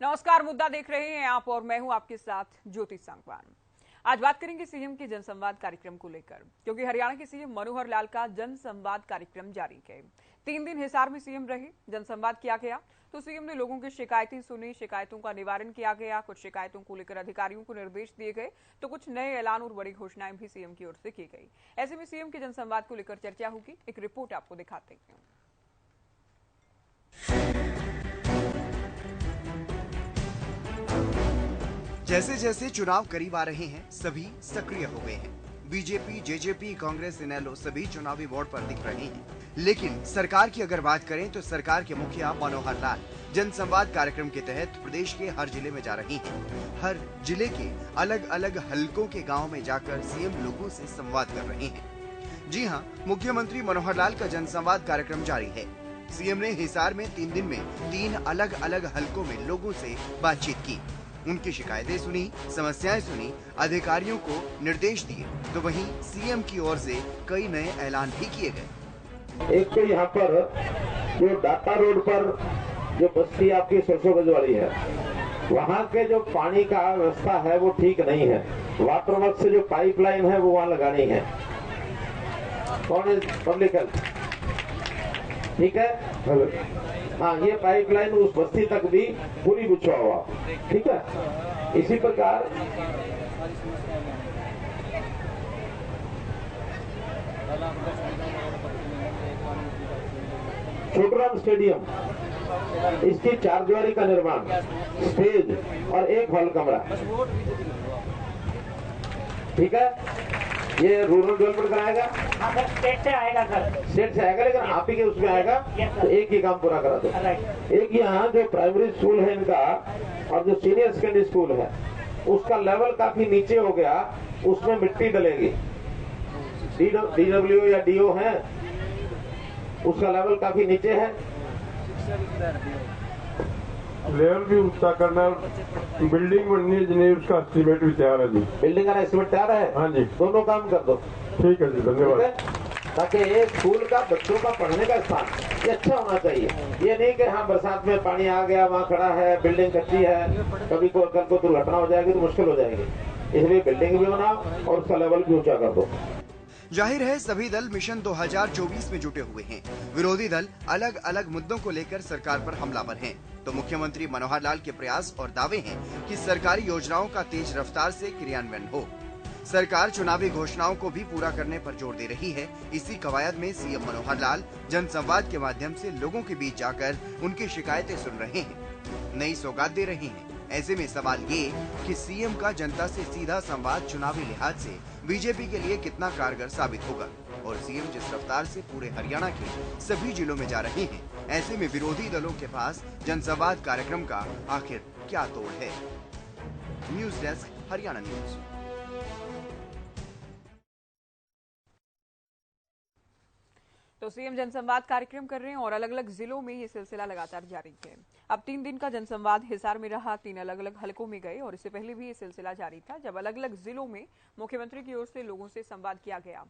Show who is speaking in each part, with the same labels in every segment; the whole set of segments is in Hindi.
Speaker 1: नमस्कार, मुद्दा देख रहे हैं आप और मैं हूं आपके साथ ज्योति सांगवान। आज बात करेंगे सीएम के जनसंवाद कार्यक्रम को लेकर, क्योंकि हरियाणा के सीएम मनोहर लाल का जनसंवाद कार्यक्रम जारी है। 3 दिन हिसार में सीएम रहे, जनसंवाद किया गया तो सीएम ने लोगों की शिकायतें सुनी, शिकायतों का निवारण किया गया। कुछ शिकायतों को लेकर अधिकारियों को निर्देश दिए गए तो कुछ नए ऐलान और बड़ी घोषणाएं भी सीएम की ओर से की गई। ऐसे में सीएम के जनसंवाद को लेकर चर्चा होगी। एक रिपोर्ट आपको दिखाते हैं।
Speaker 2: जैसे जैसे चुनाव करीब आ रहे हैं, सभी सक्रिय हो गए हैं। बीजेपी, जेजेपी, कांग्रेस, इनेलो सभी चुनावी बोर्ड पर दिख रहे हैं। लेकिन सरकार की अगर बात करें तो सरकार के मुखिया मनोहर लाल जनसंवाद कार्यक्रम के तहत प्रदेश के हर जिले में जा रही हैं। हर जिले के अलग अलग हलकों के गांव में जाकर सीएम लोगों से संवाद कर रहे हैं। जी हां, मुख्यमंत्री मनोहर लाल का जनसंवाद कार्यक्रम जारी है। सीएम ने हिसार में 3 दिन में 3 अलग अलग हलकों में लोगों से बातचीत की, उनकी शिकायतें सुनी, समस्याएं सुनी, अधिकारियों को निर्देश दिए, तो वहीं सीएम की ओर से कई नए ऐलान भी किए गए।
Speaker 3: एक तो यहाँ पर जो डाटा रोड पर जो बस्ती आपकी सरसों गज वाली है, वहाँ के जो पानी का व्यवस्था है वो ठीक नहीं है। वाटर वर्क से जो पाइपलाइन है वो वहाँ लगानी है। कौन है? पब्लिक हेल्थ, ठीक है। हाँ, ये पाइपलाइन उस बस्ती तक भी पूरी बिछा हुआ, ठीक है। इसी प्रकार छोटराम स्टेडियम, इसकी 4 दीवारी का निर्माण, स्टेज और 1 हॉल कमरा, ठीक है। ये रूरल डेवलपमेंट कराएगा,
Speaker 4: स्टेट से आएगा सर,
Speaker 3: स्टेट से आएगा, लेकिन आप ही के उसमें आएगा तो एक ही काम पूरा करा दो। एक यहाँ जो प्राइमरी स्कूल है इनका और जो सीनियर सेकेंडरी स्कूल है उसका लेवल काफी नीचे हो गया, उसमें मिट्टी डलेगी। डीडब्ल्यू या डीओ है, उसका लेवल काफी नीचे है।
Speaker 5: लेवल भी ऊंचा करना, बिल्डिंग बननी है जिन्हें, उसका एस्टीमेट भी तैयार है जी।
Speaker 3: बिल्डिंग का एस्टीमेट तैयार है?
Speaker 5: हाँ जी,
Speaker 3: दोनों काम कर दो।
Speaker 5: ठीक है जी, धन्यवाद।
Speaker 3: ताकि ये स्कूल का बच्चों का पढ़ने का स्थान ये अच्छा होना चाहिए। ये नहीं कि हाँ बरसात में पानी आ गया, वहाँ खड़ा है, बिल्डिंग कच्ची है, कभी को कल को दुर्घटना हो जाएगी तो मुश्किल हो जाएगी। इसलिए बिल्डिंग भी बनाओ और उसका लेवल भी ऊंचा कर दो।
Speaker 2: जाहिर है सभी दल मिशन 2024 में जुटे हुए हैं। विरोधी दल अलग अलग मुद्दों को लेकर सरकार पर हमलावर हैं, तो मुख्यमंत्री मनोहर लाल के प्रयास और दावे हैं कि सरकारी योजनाओं का तेज रफ्तार से क्रियान्वयन हो। सरकार चुनावी घोषणाओं को भी पूरा करने पर जोर दे रही है। इसी कवायद में सीएम मनोहर लाल जनसंवाद के माध्यम से लोगों के बीच जाकर उनकी शिकायतें सुन रहे हैं, नई सौगात दे रहे हैं। ऐसे में सवाल ये कि सीएम का जनता से सीधा संवाद चुनावी लिहाज से बीजेपी के लिए कितना कारगर साबित होगा, और सीएम जिस रफ्तार से पूरे हरियाणा के सभी जिलों में जा रहे हैं, ऐसे में विरोधी दलों के पास जनसंवाद कार्यक्रम का आखिर क्या तोड़ है। News desk, Haryana news.
Speaker 1: तो सीएम जनसंवाद कार्यक्रम कर रहे हैं और अलग अलग जिलों में ये सिलसिला लगातार जारी है। अब 3 दिन का जनसंवाद हिसार में रहा, 3 अलग अलग हलकों में गए और इससे पहले भी ये सिलसिला जारी था, जब अलग अलग जिलों में मुख्यमंत्री की ओर से लोगों से संवाद किया गया।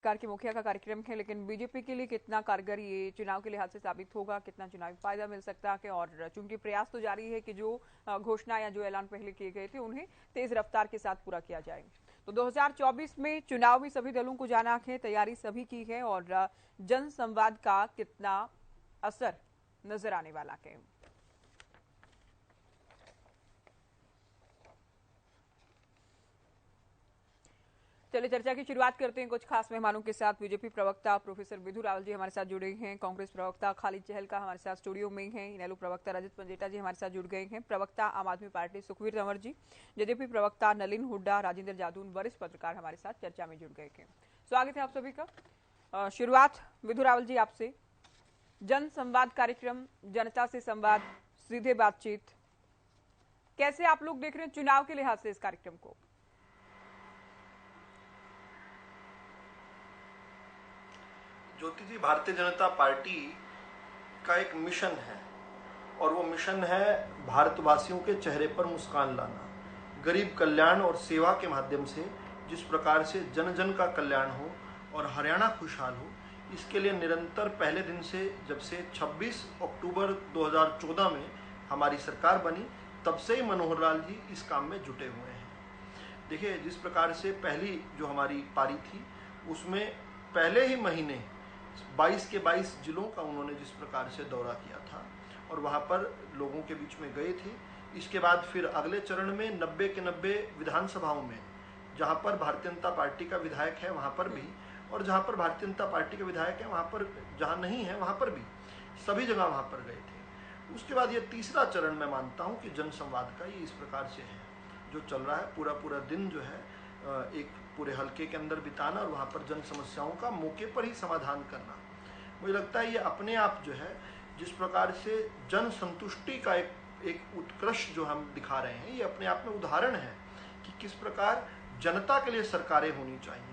Speaker 1: सरकार के मुखिया का कार्यक्रम है, लेकिन बीजेपी के लिए कितना कारगर ये चुनाव के लिहाज से साबित होगा, कितना चुनावी फायदा मिल सकता है। और चूंकि प्रयास तो जारी है कि जो घोषणा या जो ऐलान पहले किए गए थे उन्हें तेज रफ्तार के साथ पूरा किया जाए। तो 2024 में चुनाव में सभी दलों को जाना है, तैयारी सभी की है और जनसंवाद का कितना असर नजर आने वाला है। चलिए चर्चा की शुरुआत करते हैं कुछ खास मेहमानों के साथ। बीजेपी प्रवक्ता प्रोफेसर विधु रावल जी हमारे साथ जुड़े हैं, कांग्रेस प्रवक्ता खालिद चहलका हमारे साथ स्टूडियो में हैं, इनेलो प्रवक्ता रजत पंजेटा जी हमारे साथ जुड़ गए हैं, प्रवक्ता आम आदमी पार्टी सुखवीर तंवर जी, जेजेपी प्रवक्ता नलिन हुड्डा, राजेंद्र जादून वरिष्ठ पत्रकार हमारे साथ चर्चा में जुड़ गए हैं। स्वागत है आप सभी का। शुरुआत विधु रावल जी आपसे। जन संवाद कार्यक्रम, जनता से संवाद, सीधे बातचीत, कैसे आप लोग देख रहे हैं चुनाव के लिहाज से इस कार्यक्रम को?
Speaker 6: ज्योति जी, भारतीय जनता पार्टी का एक मिशन है और वो मिशन है भारतवासियों के चेहरे पर मुस्कान लाना। गरीब कल्याण और सेवा के माध्यम से जिस प्रकार से जन जन का कल्याण हो और हरियाणा खुशहाल हो, इसके लिए निरंतर पहले दिन से, जब से 26 अक्टूबर 2014 में हमारी सरकार बनी, तब से ही मनोहर लाल जी इस काम में जुटे हुए हैं। देखिए, जिस प्रकार से पहली जो हमारी पारी थी उसमें पहले ही महीने 22 के 22 जिलों का उन्होंने जिस प्रकार से दौरा किया था और वहाँ पर लोगों के बीच में गए थे। इसके बाद फिर अगले चरण में 90 के 90 विधानसभाओं में, जहाँ पर भारतीय जनता पार्टी का विधायक है वहाँ पर भी, और जहाँ पर भारतीय जनता पार्टी के विधायक है वहाँ पर, जहाँ नहीं है वहाँ पर भी, सभी जगह वहाँ पर गए थे। उसके बाद ये तीसरा चरण मैं मानता हूँ कि जन संवाद का ये इस प्रकार से है, जो चल रहा है पूरा दिन जो है एक पूरे हलके के अंदर बिताना और वहाँ पर जन समस्याओं का मौके पर ही समाधान करना। मुझे लगता है ये अपने आप जो है, जिस प्रकार से जन संतुष्टि का एक उत्कृष्ट जो हम दिखा रहे हैं, ये अपने आप में उदाहरण है कि किस प्रकार जनता के लिए सरकारें होनी चाहिए।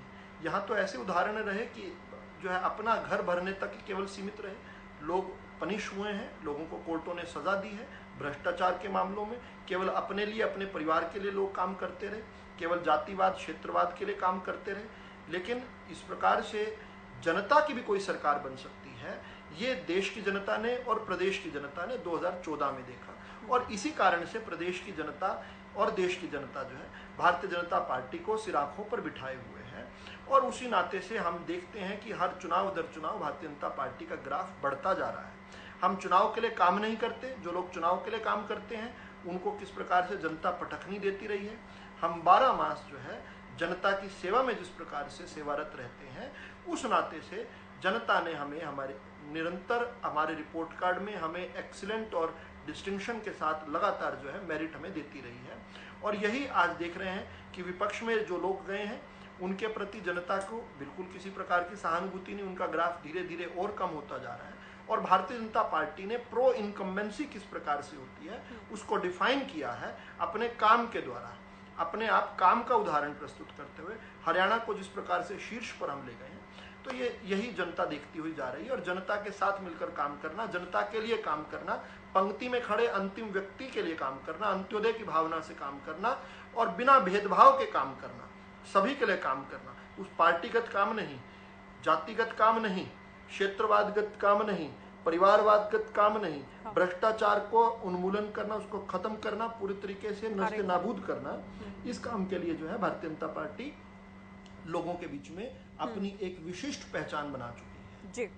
Speaker 6: यहाँ तो ऐसे उदाहरण रहे कि जो है अपना घर भरने तक केवल सीमित रहे, लोग पनिश हुए हैं, लोगों को कोर्टों ने सजा दी है भ्रष्टाचार के मामलों में, केवल अपने लिए, अपने परिवार के लिए लोग काम करते रहे, केवल जातिवाद क्षेत्रवाद के लिए काम करते रहे। लेकिन इस प्रकार से जनता की भी कोई सरकार बन सकती है, ये देश की जनता ने और प्रदेश की जनता ने 2014 में देखा, और इसी कारण से प्रदेश की जनता और देश की जनता जो है भारतीय जनता पार्टी को सिर आंखों पर बिठाए हुए है। और उसी नाते से हम देखते हैं कि हर चुनाव दर चुनाव भारतीय जनता पार्टी का ग्राफ बढ़ता जा रहा है। हम चुनाव के लिए काम नहीं करते, जो लोग चुनाव के लिए काम करते हैं उनको किस प्रकार से जनता पटखनी देती रही है। हम 12 मास जो है जनता की सेवा में जिस प्रकार से सेवारत रहते हैं, उस नाते से जनता ने हमें हमारे निरंतर हमारे रिपोर्ट कार्ड में हमें एक्सीलेंट और डिस्टिंक्शन के साथ लगातार जो है मेरिट हमें देती रही है। और यही आज देख रहे हैं कि विपक्ष में जो लोग गए हैं उनके प्रति जनता को बिल्कुल किसी प्रकार की सहानुभूति नहीं, उनका ग्राफ धीरे धीरे और कम होता जा रहा है। और भारतीय जनता पार्टी ने प्रो इनकम्बेंसी किस प्रकार से होती है उसको डिफाइन किया है अपने काम के द्वारा, अपने आप काम का उदाहरण प्रस्तुत करते हुए हरियाणा को जिस प्रकार से शीर्ष पर हम ले गए हैं। तो यही जनता देखती हुई जा रही है। और जनता के साथ मिलकर काम करना, जनता के लिए काम करना, पंक्ति में खड़े अंतिम व्यक्ति के लिए काम करना, अंत्योदय की भावना से काम करना और बिना भेदभाव के काम करना, सभी के लिए काम करना, उस पार्टीगत काम नहीं, जातिगत काम नहीं, क्षेत्रवादगत काम नहीं, परिवारवादगत काम नहीं, भ्रष्टाचार को उन्मूलन करना, उसको खत्म करना, पूरी तरीके से नष्ट नाबूद करना, इस काम के लिए जो है भारतीय जनता पार्टी लोगों के बीच में अपनी एक विशिष्ट पहचान बना चुकी है। जी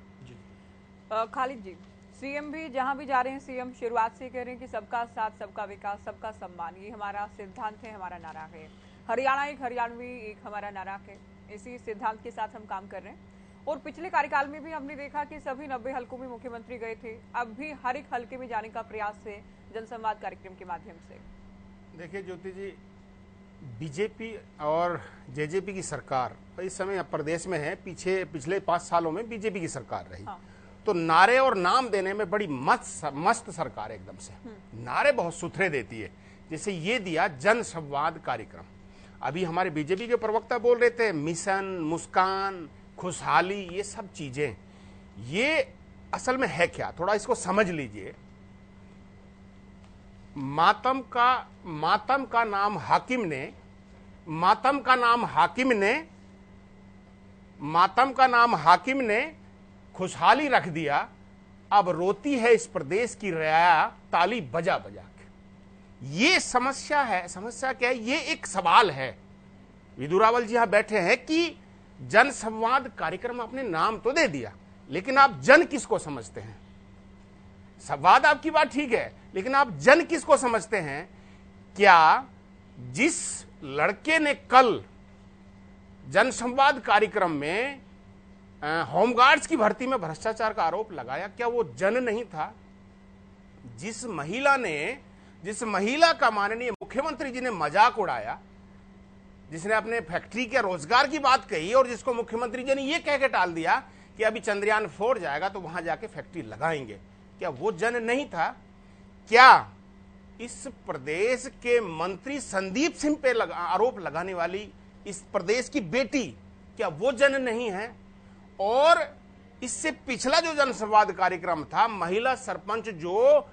Speaker 1: खालिद जी, सीएम भी जहां भी जा रहे हैं, सीएम शुरुआत से कह रहे हैं कि सबका साथ, सबका विकास, सबका सम्मान, ये हमारा सिद्धांत है, हमारा नारा है। हरियाणा एक हरियाणवी एक हमारा नारा है। इसी सिद्धांत के साथ हम काम कर रहे हैं। और पिछले कार्यकाल में भी हमने देखा कि सभी 90 हलकों में मुख्यमंत्री गए थे, अब भी हर एक हलके में जाने का प्रयास है जनसंवाद कार्यक्रम के माध्यम से।
Speaker 7: देखिए ज्योति जी, बीजेपी और जेजेपी की सरकार इस समय प्रदेश में है, पिछले 5 सालों में बीजेपी की सरकार रही। तो नारे और नाम देने में बड़ी मस्त सरकार एकदम से नारे बहुत सुथरे देती है। जैसे ये दिया जन संवाद कार्यक्रम, अभी हमारे बीजेपी के प्रवक्ता बोल रहे थे मिशन, मुस्कान, खुशहाली, ये सब चीजें, ये असल में है क्या, थोड़ा इसको समझ लीजिए। मातम का नाम हाकिम ने खुशहाली रख दिया, अब रोती है इस प्रदेश की रियाया ताली बजा बजा के। ये समस्या है। समस्या क्या है? ये एक सवाल है। विधु रावल जी यहां बैठे हैं कि जन संवाद कार्यक्रम आपने नाम तो दे दिया, लेकिन आप जन किसको समझते हैं? संवाद आपकी बात ठीक है, लेकिन आप जन किसको समझते हैं? क्या जिस लड़के ने कल जन संवाद कार्यक्रम में होमगार्ड्स की भर्ती में भ्रष्टाचार का आरोप लगाया, क्या वो जन नहीं था? जिस महिला का माननीय मुख्यमंत्री जी ने मजाक उड़ाया, जिसने अपने फैक्ट्री के रोजगार की बात कही और जिसको मुख्यमंत्री जी ने यह कह के टाल दिया कि अभी चंद्रयान 4 जाएगा तो वहां जाके फैक्ट्री लगाएंगे, क्या वो जन नहीं था? क्या इस प्रदेश के मंत्री संदीप सिंह पे आरोप लगाने वाली इस प्रदेश की बेटी, क्या वो जन नहीं है? और इससे पिछला जो जनसंवाद कार्यक्रम था, महिला सरपंच जो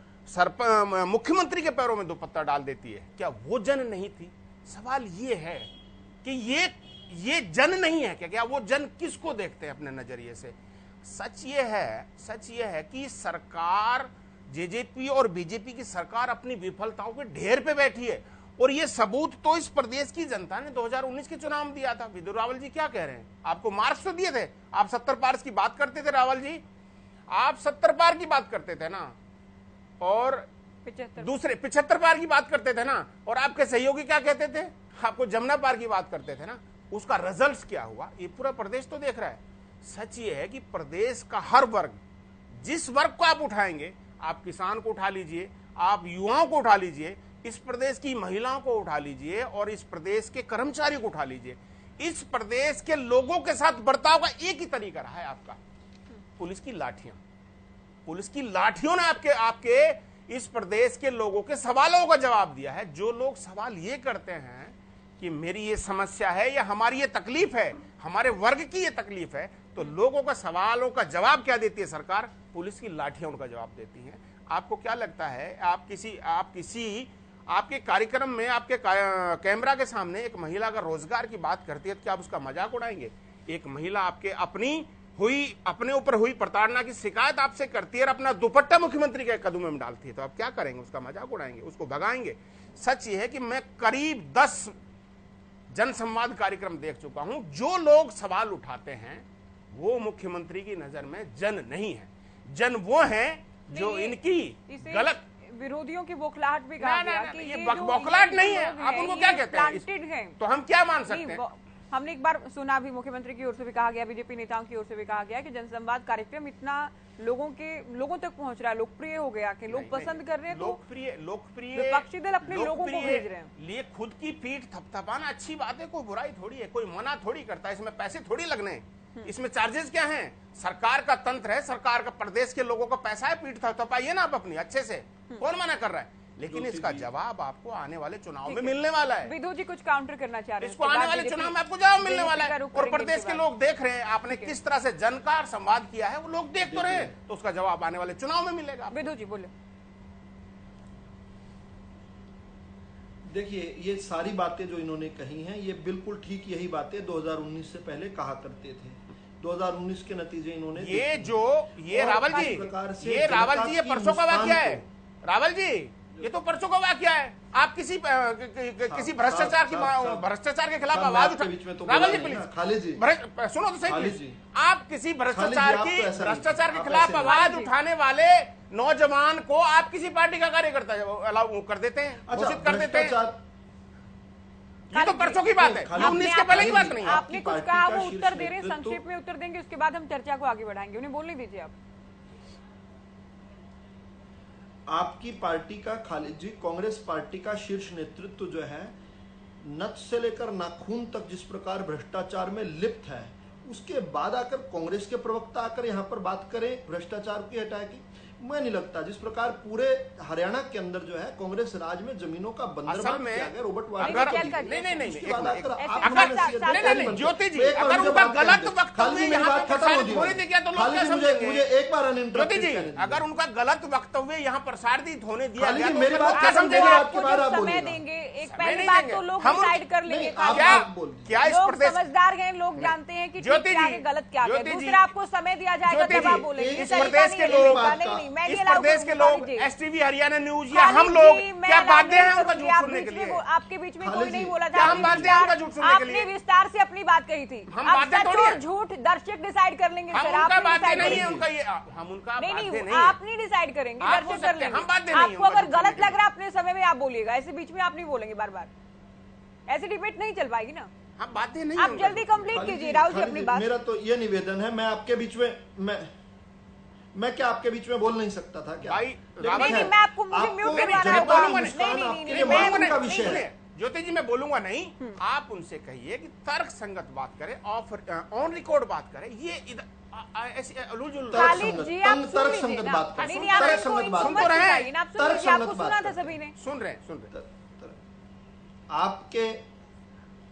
Speaker 7: मुख्यमंत्री के पैरों में दुपट्टा डाल देती है, क्या वो जन नहीं थी? सवाल ये है कि ये जन नहीं है क्या? वो जन किसको देखते हैं अपने नजरिए से? सच ये है कि सरकार, जेजेपी और बीजेपी की सरकार अपनी विफलताओं के ढेर पे बैठी है, और ये सबूत तो इस प्रदेश की जनता ने 2019 के चुनाव में दिया था। विदुर रावल जी क्या कह रहे हैं? आपको मार्क्स तो दिए थे, आप 70 पार की बात करते थे रावल जी, आप 70 पार की बात करते थे ना, और दूसरे 75 पार की बात करते थे ना, और आपके सहयोगी क्या कहते थे? आपको जमुना पार की बात करते थे ना। उसका रिजल्ट क्या हुआ ये पूरा प्रदेश तो देख रहा है। सच ये है कि प्रदेश का हर वर्ग, जिस वर्ग को आप उठाएंगे, आप किसान को उठा लीजिए, आप युवाओं को उठा लीजिए, इस प्रदेश की महिलाओं को उठा लीजिए, और इस प्रदेश के कर्मचारी को उठा लीजिए, इस प्रदेश के लोगों के साथ बर्ताव का एक ही तरीका रहा है आपका, पुलिस की लाठियां। पुलिस की लाठियों ने आपके इस प्रदेश के लोगों के सवालों का जवाब दिया है। जो लोग सवाल ये करते हैं कि मेरी ये समस्या है या हमारी ये तकलीफ है, हमारे वर्ग की ये तकलीफ है, तो लोगों का सवालों का जवाब क्या देती है सरकार? पुलिस की लाठियां उनका जवाब देती हैं। आपको क्या लगता है, आपके कार्यक्रम में, आपके कैमरा के सामने एक महिला का रोजगार की बात करती है तो क्या आप उसका मजाक उड़ाएंगे? एक महिला आपके अपने ऊपर हुई प्रताड़ना की शिकायत आपसे करती है और अपना दुपट्टा मुख्यमंत्री के कदमों में डालती है, तो आप क्या करेंगे? उसका मजाक उड़ाएंगे, उसको भगाएंगे? सच ये है कि मैं करीब 10 जनसंवाद कार्यक्रम देख चुका हूं। जो लोग सवाल उठाते हैं वो मुख्यमंत्री की नजर में जन नहीं है। जन वो हैं जो इनकी गलत
Speaker 1: विरोधियों की बौखलाहट भी कहा गया कि
Speaker 7: ये बौखलाहट नहीं है। आप उनको क्या कहते हैं? तो हम क्या मान सकते हैं?
Speaker 1: हमने एक बार सुना भी, मुख्यमंत्री की ओर से भी कहा गया, बीजेपी नेताओं की ओर से भी कहा गया कि जनसंवाद कार्यक्रम इतना लोगों तक पहुंच रहा है, लोकप्रिय हो गया कि लोग पसंद कर रहे हैं,
Speaker 7: लोकप्रिय
Speaker 1: विपक्षी दल अपने लोगों को भेज रहे हैं।
Speaker 7: लिए खुद की पीठ थपथपाना अच्छी बात है, कोई बुराई थोड़ी है, कोई मना थोड़ी करता है, इसमें पैसे थोड़ी लगने हैं, इसमें चार्जेस क्या हैं? सरकार का तंत्र है, सरकार का, प्रदेश के लोगों का पैसा है, पीठ थपथपाइए ना आप अपनी अच्छे से, कौन मना कर रहा है? लेकिन इसका जवाब आपको आने वाले चुनाव में मिलने वाला है।
Speaker 1: विधु जी कुछ काउंटर करना चाह रहे हैं?
Speaker 7: इसको आने वाले चुनाव में आपको जवाब मिलने वाला है, और प्रदेश के लोग देख रहे हैं आपने किस तरह से जन का संवाद किया है, वो लोग देख तो रहे हैं, तो उसका जवाब आने वाले चुनाव में मिलेगा।
Speaker 1: विधु जी बोले।
Speaker 6: देखिए, ये सारी बातें जो इन्होंने कही हैं, ये बिल्कुल ठीक यही बातें 2019 से पहले कहा करते थे। 2019 के नतीजे इन्होंने
Speaker 7: ये रावल जी ये परसों का वाकया है। रावल जी ये तो परसों का वाकया है। आप किसी भ्रष्टाचार के खिलाफ आवाज उठा, रावल जी प्लीज, खाली जी सुनो तो सही प्लीज, आप किसी भ्रष्टाचार के खिलाफ आवाज उठाने वाले नौजवान को आप किसी पार्टी का कार्यकर्ता अलाउ कर देते हैं, घोषित कर देते हैं? ये तो परसों की बात है, 19 के पहले की बात नहीं है।
Speaker 1: आपने कुछ कहा, वो उत्तर दे रहे हैं, संक्षेप में उत्तर देंगे, उसके बाद हम चर्चा को आगे बढ़ाएंगे। उन्हें बोलने दीजिए। आप
Speaker 6: आपकी पार्टी का, खालिद जी, कांग्रेस पार्टी का शीर्ष नेतृत्व जो है, नच से लेकर नाखून तक जिस प्रकार भ्रष्टाचार में लिप्त है, उसके बाद आकर कांग्रेस के प्रवक्ता आकर यहाँ पर बात करें भ्रष्टाचार की हटाए की, मैं नहीं लगता। जिस प्रकार पूरे हरियाणा के अंदर जो है कांग्रेस राज में जमीनों का बंदरबांट किया गया, रॉबर्ट वाड्रा
Speaker 7: ज्योति जी, अगर उनका गलत वक्तव्य
Speaker 6: मुझे एक बार
Speaker 7: ज्योति जी, अगर उनका गलत वक्तव्य यहाँ प्रसारित होने दिया गया,
Speaker 6: मेरी बात क्या समझेंगे? आपकी बात आप
Speaker 1: समय देंगे, एक पहली बात तो लोग डिसाइड कर लेंगे।
Speaker 7: क्या इस
Speaker 1: लोग
Speaker 7: प्रदेश
Speaker 1: समझदार हैं, लोग जानते हैं कि
Speaker 7: ज्योति
Speaker 1: क्या
Speaker 7: जी,
Speaker 1: है, गलत क्या है।
Speaker 7: ज्योति जी,
Speaker 1: दूसरा आपको समय दिया जाएगा तब आप बोलेंगे।
Speaker 7: इस प्रदेश के लोग, इस प्रदेश के लोग, एसटीवी हरियाणा न्यूज या हम लोग क्या बाध्य हैं उनका झूठ सुनने के लिए?
Speaker 1: आपके बीच में कोई नहीं बोला
Speaker 7: क्या हम बाध्य हैं उनका झूठ सुनने के लिए?
Speaker 1: आपने विस्तार से अपनी बात कही थी।
Speaker 7: हम बाध्य थोड़ी हैं।
Speaker 1: झूठ दर्शक डिसाइड कर लेंगे।
Speaker 7: हम उनका बाध्य नहीं है, उनका ये हम उनका
Speaker 1: नहीं, आप नहीं डिसाइड करेंगे, दर्शक कर लेंगे।
Speaker 7: हम बाध्य नहीं।
Speaker 1: आपको अगर गलत लग रहा है अपने समय में आप बोलिएगा, ऐसे बीच में आप नहीं बोलेंगे बार बार, ऐसी डिबेट नहीं चल पाएगी ना।
Speaker 7: हम बाध्य नहीं।
Speaker 1: आप जल्दी कंप्लीट कीजिए राहुल जी अपनी बात।
Speaker 6: मेरा तो ये निवेदन है, मैं आपके बीच में मैं क्या आपके बीच में बोल नहीं सकता था क्या?
Speaker 1: नहीं, मैं आपको, मुझे म्यूट करवाना है।
Speaker 6: का विषय है
Speaker 7: ज्योति जी, मैं बोलूंगा नहीं, आप उनसे कहिए कि तर्क संगत बात करें, ऑन रिकॉर्ड बात करें। ये ऐसी
Speaker 1: खालिद जी आप
Speaker 6: तर्क संगत बात करें,
Speaker 1: तर्क संगत बात
Speaker 7: सुन तो रहे हैं,
Speaker 1: आपको सुना था सभी ने,
Speaker 7: सुन रहे।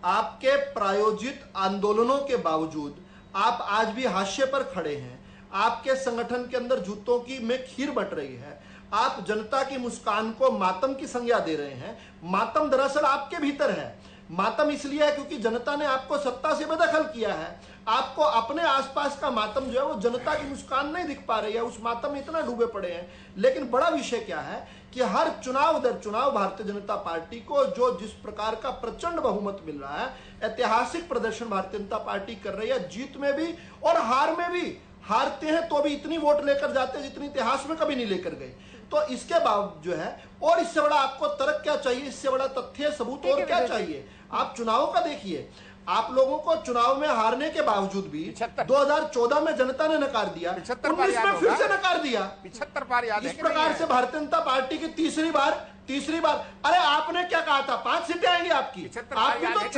Speaker 6: आपके प्रायोजित आंदोलनों के बावजूद आप आज भी हाशिए पर खड़े हैं। आपके संगठन के अंदर जूतों की में खीर बट रही है। आप जनता की मुस्कान को मातम की संज्ञा दे रहे हैं। मातम दरअसल आपके भीतर है। मातम इसलिए है क्योंकि जनता ने आपको सत्ता से बेदखल किया है। आपको अपने आसपास का मातम जो है वो जनता की मुस्कान नहीं दिख पा रही है, उस मातम में इतना डूबे पड़े हैं। लेकिन बड़ा विषय क्या है कि हर चुनाव दर चुनाव भारतीय जनता पार्टी को जो जिस प्रकार का प्रचंड बहुमत मिल रहा है, ऐतिहासिक प्रदर्शन भारतीय जनता पार्टी कर रही है, जीत में भी और हार में भी। हारते हैं तो भी इतनी वोट लेकर जाते हैं जितनी इतिहास में कभी नहीं लेकर गए। तो इसके बावजूद जो है, और इससे बड़ा आपको तर्क क्या चाहिए, इससे बड़ा तथ्य सबूत और क्या चाहिए? आप चुनाव का देखिए, आप लोगों को चुनाव में हारने के बावजूद भी 2014 में जनता ने नकार दिया, 19 में फिर से नकार दिया।
Speaker 7: 75 बार याद है।
Speaker 6: इस प्रकार से भारतीय जनता पार्टी की तीसरी बार अरे आपने क्या कहा था, 5 सीटें आएंगी आपकी। आप भी तो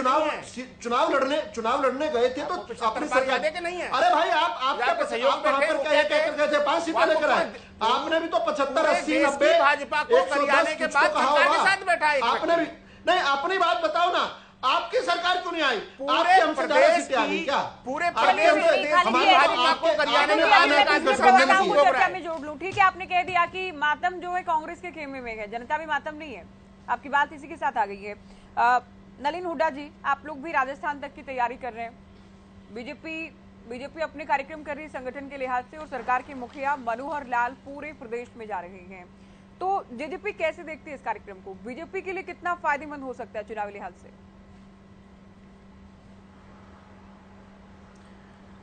Speaker 6: चुनाव लड़ने गए थे तो अपनी सरकार
Speaker 7: नहीं है।
Speaker 6: अरे भाई आप वहां पर कहकर गए थे 5 सीटें लेकर आए। आपने भी तो 75, 80, 90
Speaker 7: भाजपा को करियाने के बाद सरकार के साथ बैठा है।
Speaker 6: आपने भी नहीं, अपनी बात बताओ ना, आपकी सरकार क्यों नहीं आई?
Speaker 7: पूरे प्रदेश की
Speaker 6: क्या
Speaker 7: पूरे प्रदेश भाजपा को करियाने के बाद
Speaker 1: चर्चा में जोड़ लूं। ठीक है, आपने कह दिया कि मातम जो है कांग्रेस के खेमे में है, जनता भी मातम नहीं है। आपकी बात इसी के साथ आ गई है। नलिन हुड्डा जी, आप लोग भी राजस्थान तक की तैयारी कर रहे हैं। बीजेपी अपने कार्यक्रम कर रही है संगठन के लिहाज से, और सरकार के मुखिया मनोहर लाल पूरे प्रदेश में जा रहे हैं। तो जेजेपी कैसे देखती है इस कार्यक्रम को? बीजेपी के लिए कितना फायदेमंद हो सकता है चुनावी लिहाज से?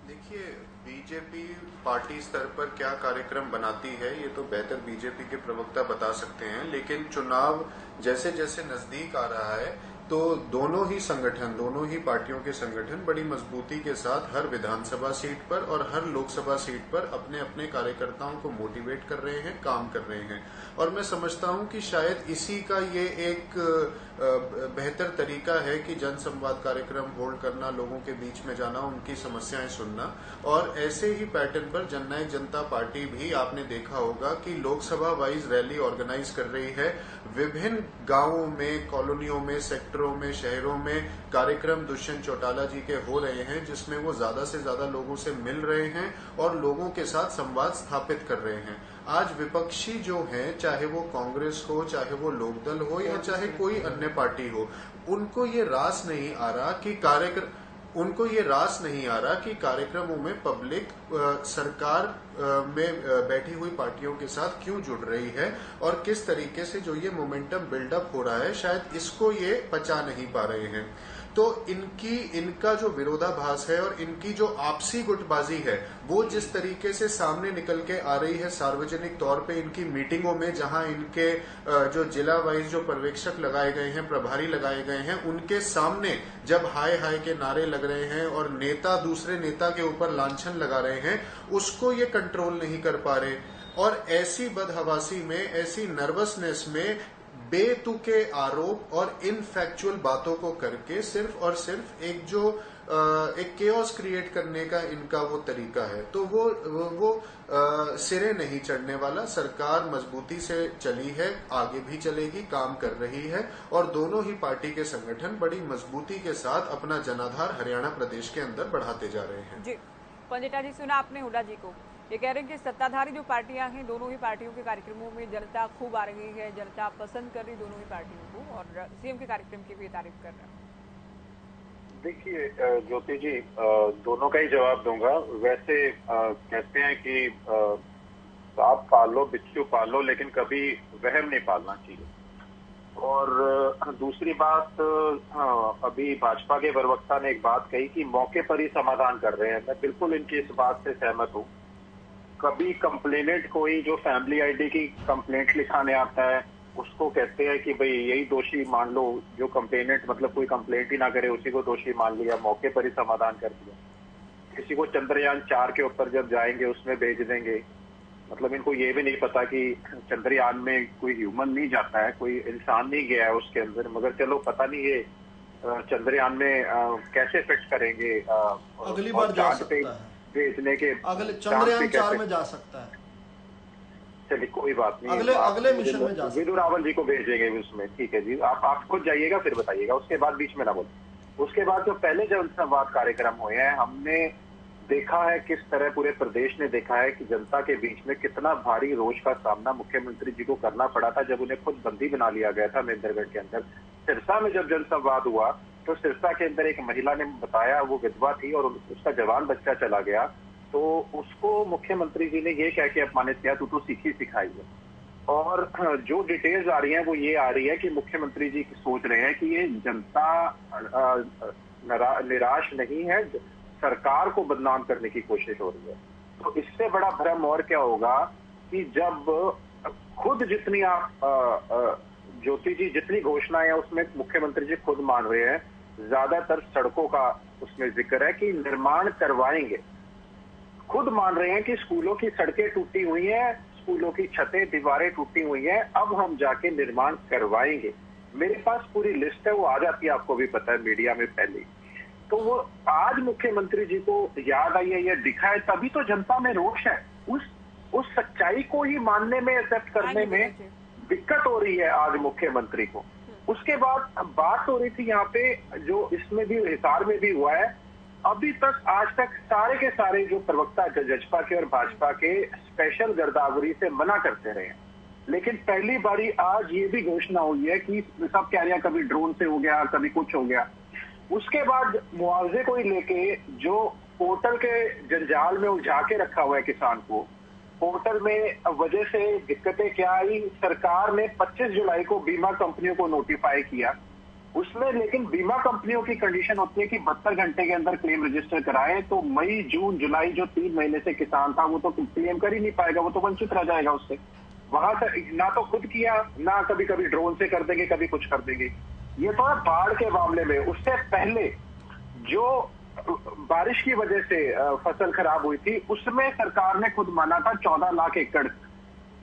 Speaker 8: देखिए, बीजेपी पार्टी स्तर पर क्या कार्यक्रम बनाती है ये तो बेहतर बीजेपी के प्रवक्ता बता सकते हैं, लेकिन चुनाव जैसे जैसे नजदीक आ रहा है तो दोनों ही पार्टियों के संगठन बड़ी मजबूती के साथ हर विधानसभा सीट पर और हर लोकसभा सीट पर अपने अपने कार्यकर्ताओं को मोटिवेट कर रहे हैं, काम कर रहे हैं। और मैं समझता हूं कि शायद इसी का ये एक बेहतर तरीका है कि जन संवाद कार्यक्रम होल्ड करना, लोगों के बीच में जाना, उनकी समस्याएं सुनना। और ऐसे ही पैटर्न पर जननायक जनता पार्टी भी आपने देखा होगा कि लोकसभा वाइज रैली ऑर्गेनाइज कर रही है। विभिन्न गांवों में, कॉलोनियों में, सेक्टरों में, शहरों में कार्यक्रम दुष्यंत चौटाला जी के हो रहे हैं, जिसमें वो ज्यादा से ज्यादा लोगों से मिल रहे हैं और लोगों के साथ संवाद स्थापित कर रहे हैं। आज विपक्षी जो हैं, चाहे वो कांग्रेस हो, चाहे वो लोकदल हो या चाहे कोई अन्य पार्टी हो, उनको ये रास नहीं आ रहा कि कार्यक्रमों में पब्लिक सरकार में बैठी हुई पार्टियों के साथ क्यों जुड़ रही है और किस तरीके से जो ये मोमेंटम बिल्डअप हो रहा है, शायद इसको ये पचा नहीं पा रहे हैं। तो इनका जो विरोधाभास है और इनकी जो आपसी गुटबाजी है, वो जिस तरीके से सामने निकल के आ रही है सार्वजनिक तौर पे इनकी मीटिंगों में, जहां इनके जो जिला वाइज जो पर्यवेक्षक लगाए गए हैं, प्रभारी लगाए गए हैं, उनके सामने जब हाय हाय के नारे लग रहे हैं और नेता दूसरे नेता के ऊपर लांछन लगा रहे हैं, उसको ये कंट्रोल नहीं कर पा रहे। और ऐसी बदहवासी में, ऐसी नर्वसनेस में बेतुके आरोप और इनफैक्चुअल बातों को करके सिर्फ और सिर्फ एक केओस क्रिएट करने का इनका वो तरीका है, तो वो सिरे नहीं चढ़ने वाला। सरकार मजबूती से चली है, आगे भी चलेगी, काम कर रही है और दोनों ही पार्टी के संगठन बड़ी मजबूती के साथ अपना जनाधार हरियाणा प्रदेश के अंदर बढ़ाते जा रहे हैं।
Speaker 1: जी पंजेटा जी, सुना आपने हुड्डा जी को, ये कह रहे हैं कि सत्ताधारी जो पार्टियां हैं, दोनों ही पार्टियों के कार्यक्रमों में जनता खूब आ रही है, जनता पसंद कर रही दोनों ही पार्टियों को, और सीएम के कार्यक्रम की भी तारीफ कर रहे हैं।
Speaker 9: देखिए ज्योति जी, दोनों का ही जवाब दूंगा। वैसे कहते हैं कि सांप पालो, बिच्छू पालो, लेकिन कभी वहम नहीं पालना चाहिए। और दूसरी बात, अभी भाजपा के प्रवक्ता ने एक बात कही कि मौके पर ही समाधान कर रहे हैं। मैं बिल्कुल इनकी इस बात से सहमत हूँ। कभी कंप्लेनेंट कोई जो फैमिली आईडी की कंप्लेंट लिखाने आता है, उसको कहते हैं कि भाई यही दोषी मान लो, जो कंप्लेनेंट मतलब कोई कंप्लेंट ही ना करे उसी को दोषी मान लिया, मौके पर ही समाधान कर दिया। किसी को चंद्रयान 4 के ऊपर जब जाएंगे उसमें भेज देंगे, मतलब इनको ये भी नहीं पता कि चंद्रयान में कोई ह्यूमन नहीं जाता है, कोई इंसान नहीं गया है उसके अंदर, मगर चलो पता नहीं ये चंद्रयान में कैसे फिट करेंगे।
Speaker 6: अगली बार जा सकता है
Speaker 9: भेजने के,
Speaker 6: अगले चंद्रयान 4 में जा सकता है।
Speaker 9: चलिए कोई बात नहीं,
Speaker 6: अगले मिशन में जा सकते।
Speaker 9: विदु रावल जी को भेजेंगे उसमें, ठीक है जी। आप खुद जाइएगा फिर बताइएगा, उसके बाद बीच में ना बोले। उसके बाद जो पहले जब संवाद कार्यक्रम हुए हैं, हमने देखा है किस तरह पूरे प्रदेश ने देखा है कि जनता के बीच में कितना भारी रोष का सामना मुख्यमंत्री जी को करना पड़ा था जब उन्हें खुद बंदी बना लिया गया था महेंद्रगढ़ के अंदर। सिरसा में जब जनसंवाद हुआ तो सिरसा के अंदर एक महिला ने बताया, वो विधवा थी और उसका जवान बच्चा चला गया, तो उसको मुख्यमंत्री जी ने ये कह के अपमानित किया, तू तो सीखी सिखाई है। और जो डिटेल्स आ रही हैं वो ये आ रही है कि मुख्यमंत्री जी सोच रहे हैं कि ये जनता निराश नहीं है, सरकार को बदनाम करने की कोशिश हो रही है। तो इससे बड़ा भ्रम और क्या होगा कि जब खुद जितनी आप ज्योति जी जितनी घोषणाएं हैं उसमें मुख्यमंत्री जी खुद मान रहे हैं, ज्यादातर सड़कों का उसमें जिक्र है कि निर्माण करवाएंगे। खुद मान रहे हैं कि स्कूलों की सड़कें टूटी हुई हैं, स्कूलों की छतें दीवारें टूटी हुई हैं, अब हम जाके निर्माण करवाएंगे। मेरे पास पूरी लिस्ट है, वो आ जाती है, आपको भी पता है मीडिया में पहले। तो वो आज मुख्यमंत्री जी को याद आई है, ये दिखा है, तभी तो जनता में रोष है। उस सच्चाई को ही मानने में, एक्सेप्ट करने में दिक्कत हो रही है आज मुख्यमंत्री को। उसके बाद बात हो रही थी यहाँ पे, जो इसमें भी हिसार में भी हुआ है, अभी तक आज तक सारे के सारे जो प्रवक्ता जजपा के और भाजपा के स्पेशल गिरदावरी से मना करते रहे हैं। लेकिन पहली बारी आज ये भी घोषणा हुई है कि सब कह रहे हैं कभी ड्रोन से हो गया, कभी कुछ हो गया। उसके बाद मुआवजे को ही लेके जो पोर्टल के जंजाल में उलझा के रखा हुआ है किसान को, पोर्टल में वजह से दिक्कतें क्या आई, सरकार ने 25 जुलाई को बीमा कंपनियों को नोटिफाई किया। उसमें लेकिन बीमा कंपनियों की कंडीशन होती है कि 72 घंटे के अंदर क्लेम रजिस्टर कराए, तो मई जून जुलाई जो 3 महीने से किसान था वो तो क्लेम कर ही नहीं पाएगा, वो तो वंचित रह जाएगा उससे। वहां से ना तो खुद किया, ना कभी कभी ड्रोन से कर देंगे, कभी कुछ कर देंगे। ये तो है बाढ़ के मामले में। उससे पहले जो बारिश की वजह से फसल खराब हुई थी, उसमें सरकार ने खुद माना था 14 लाख एकड़,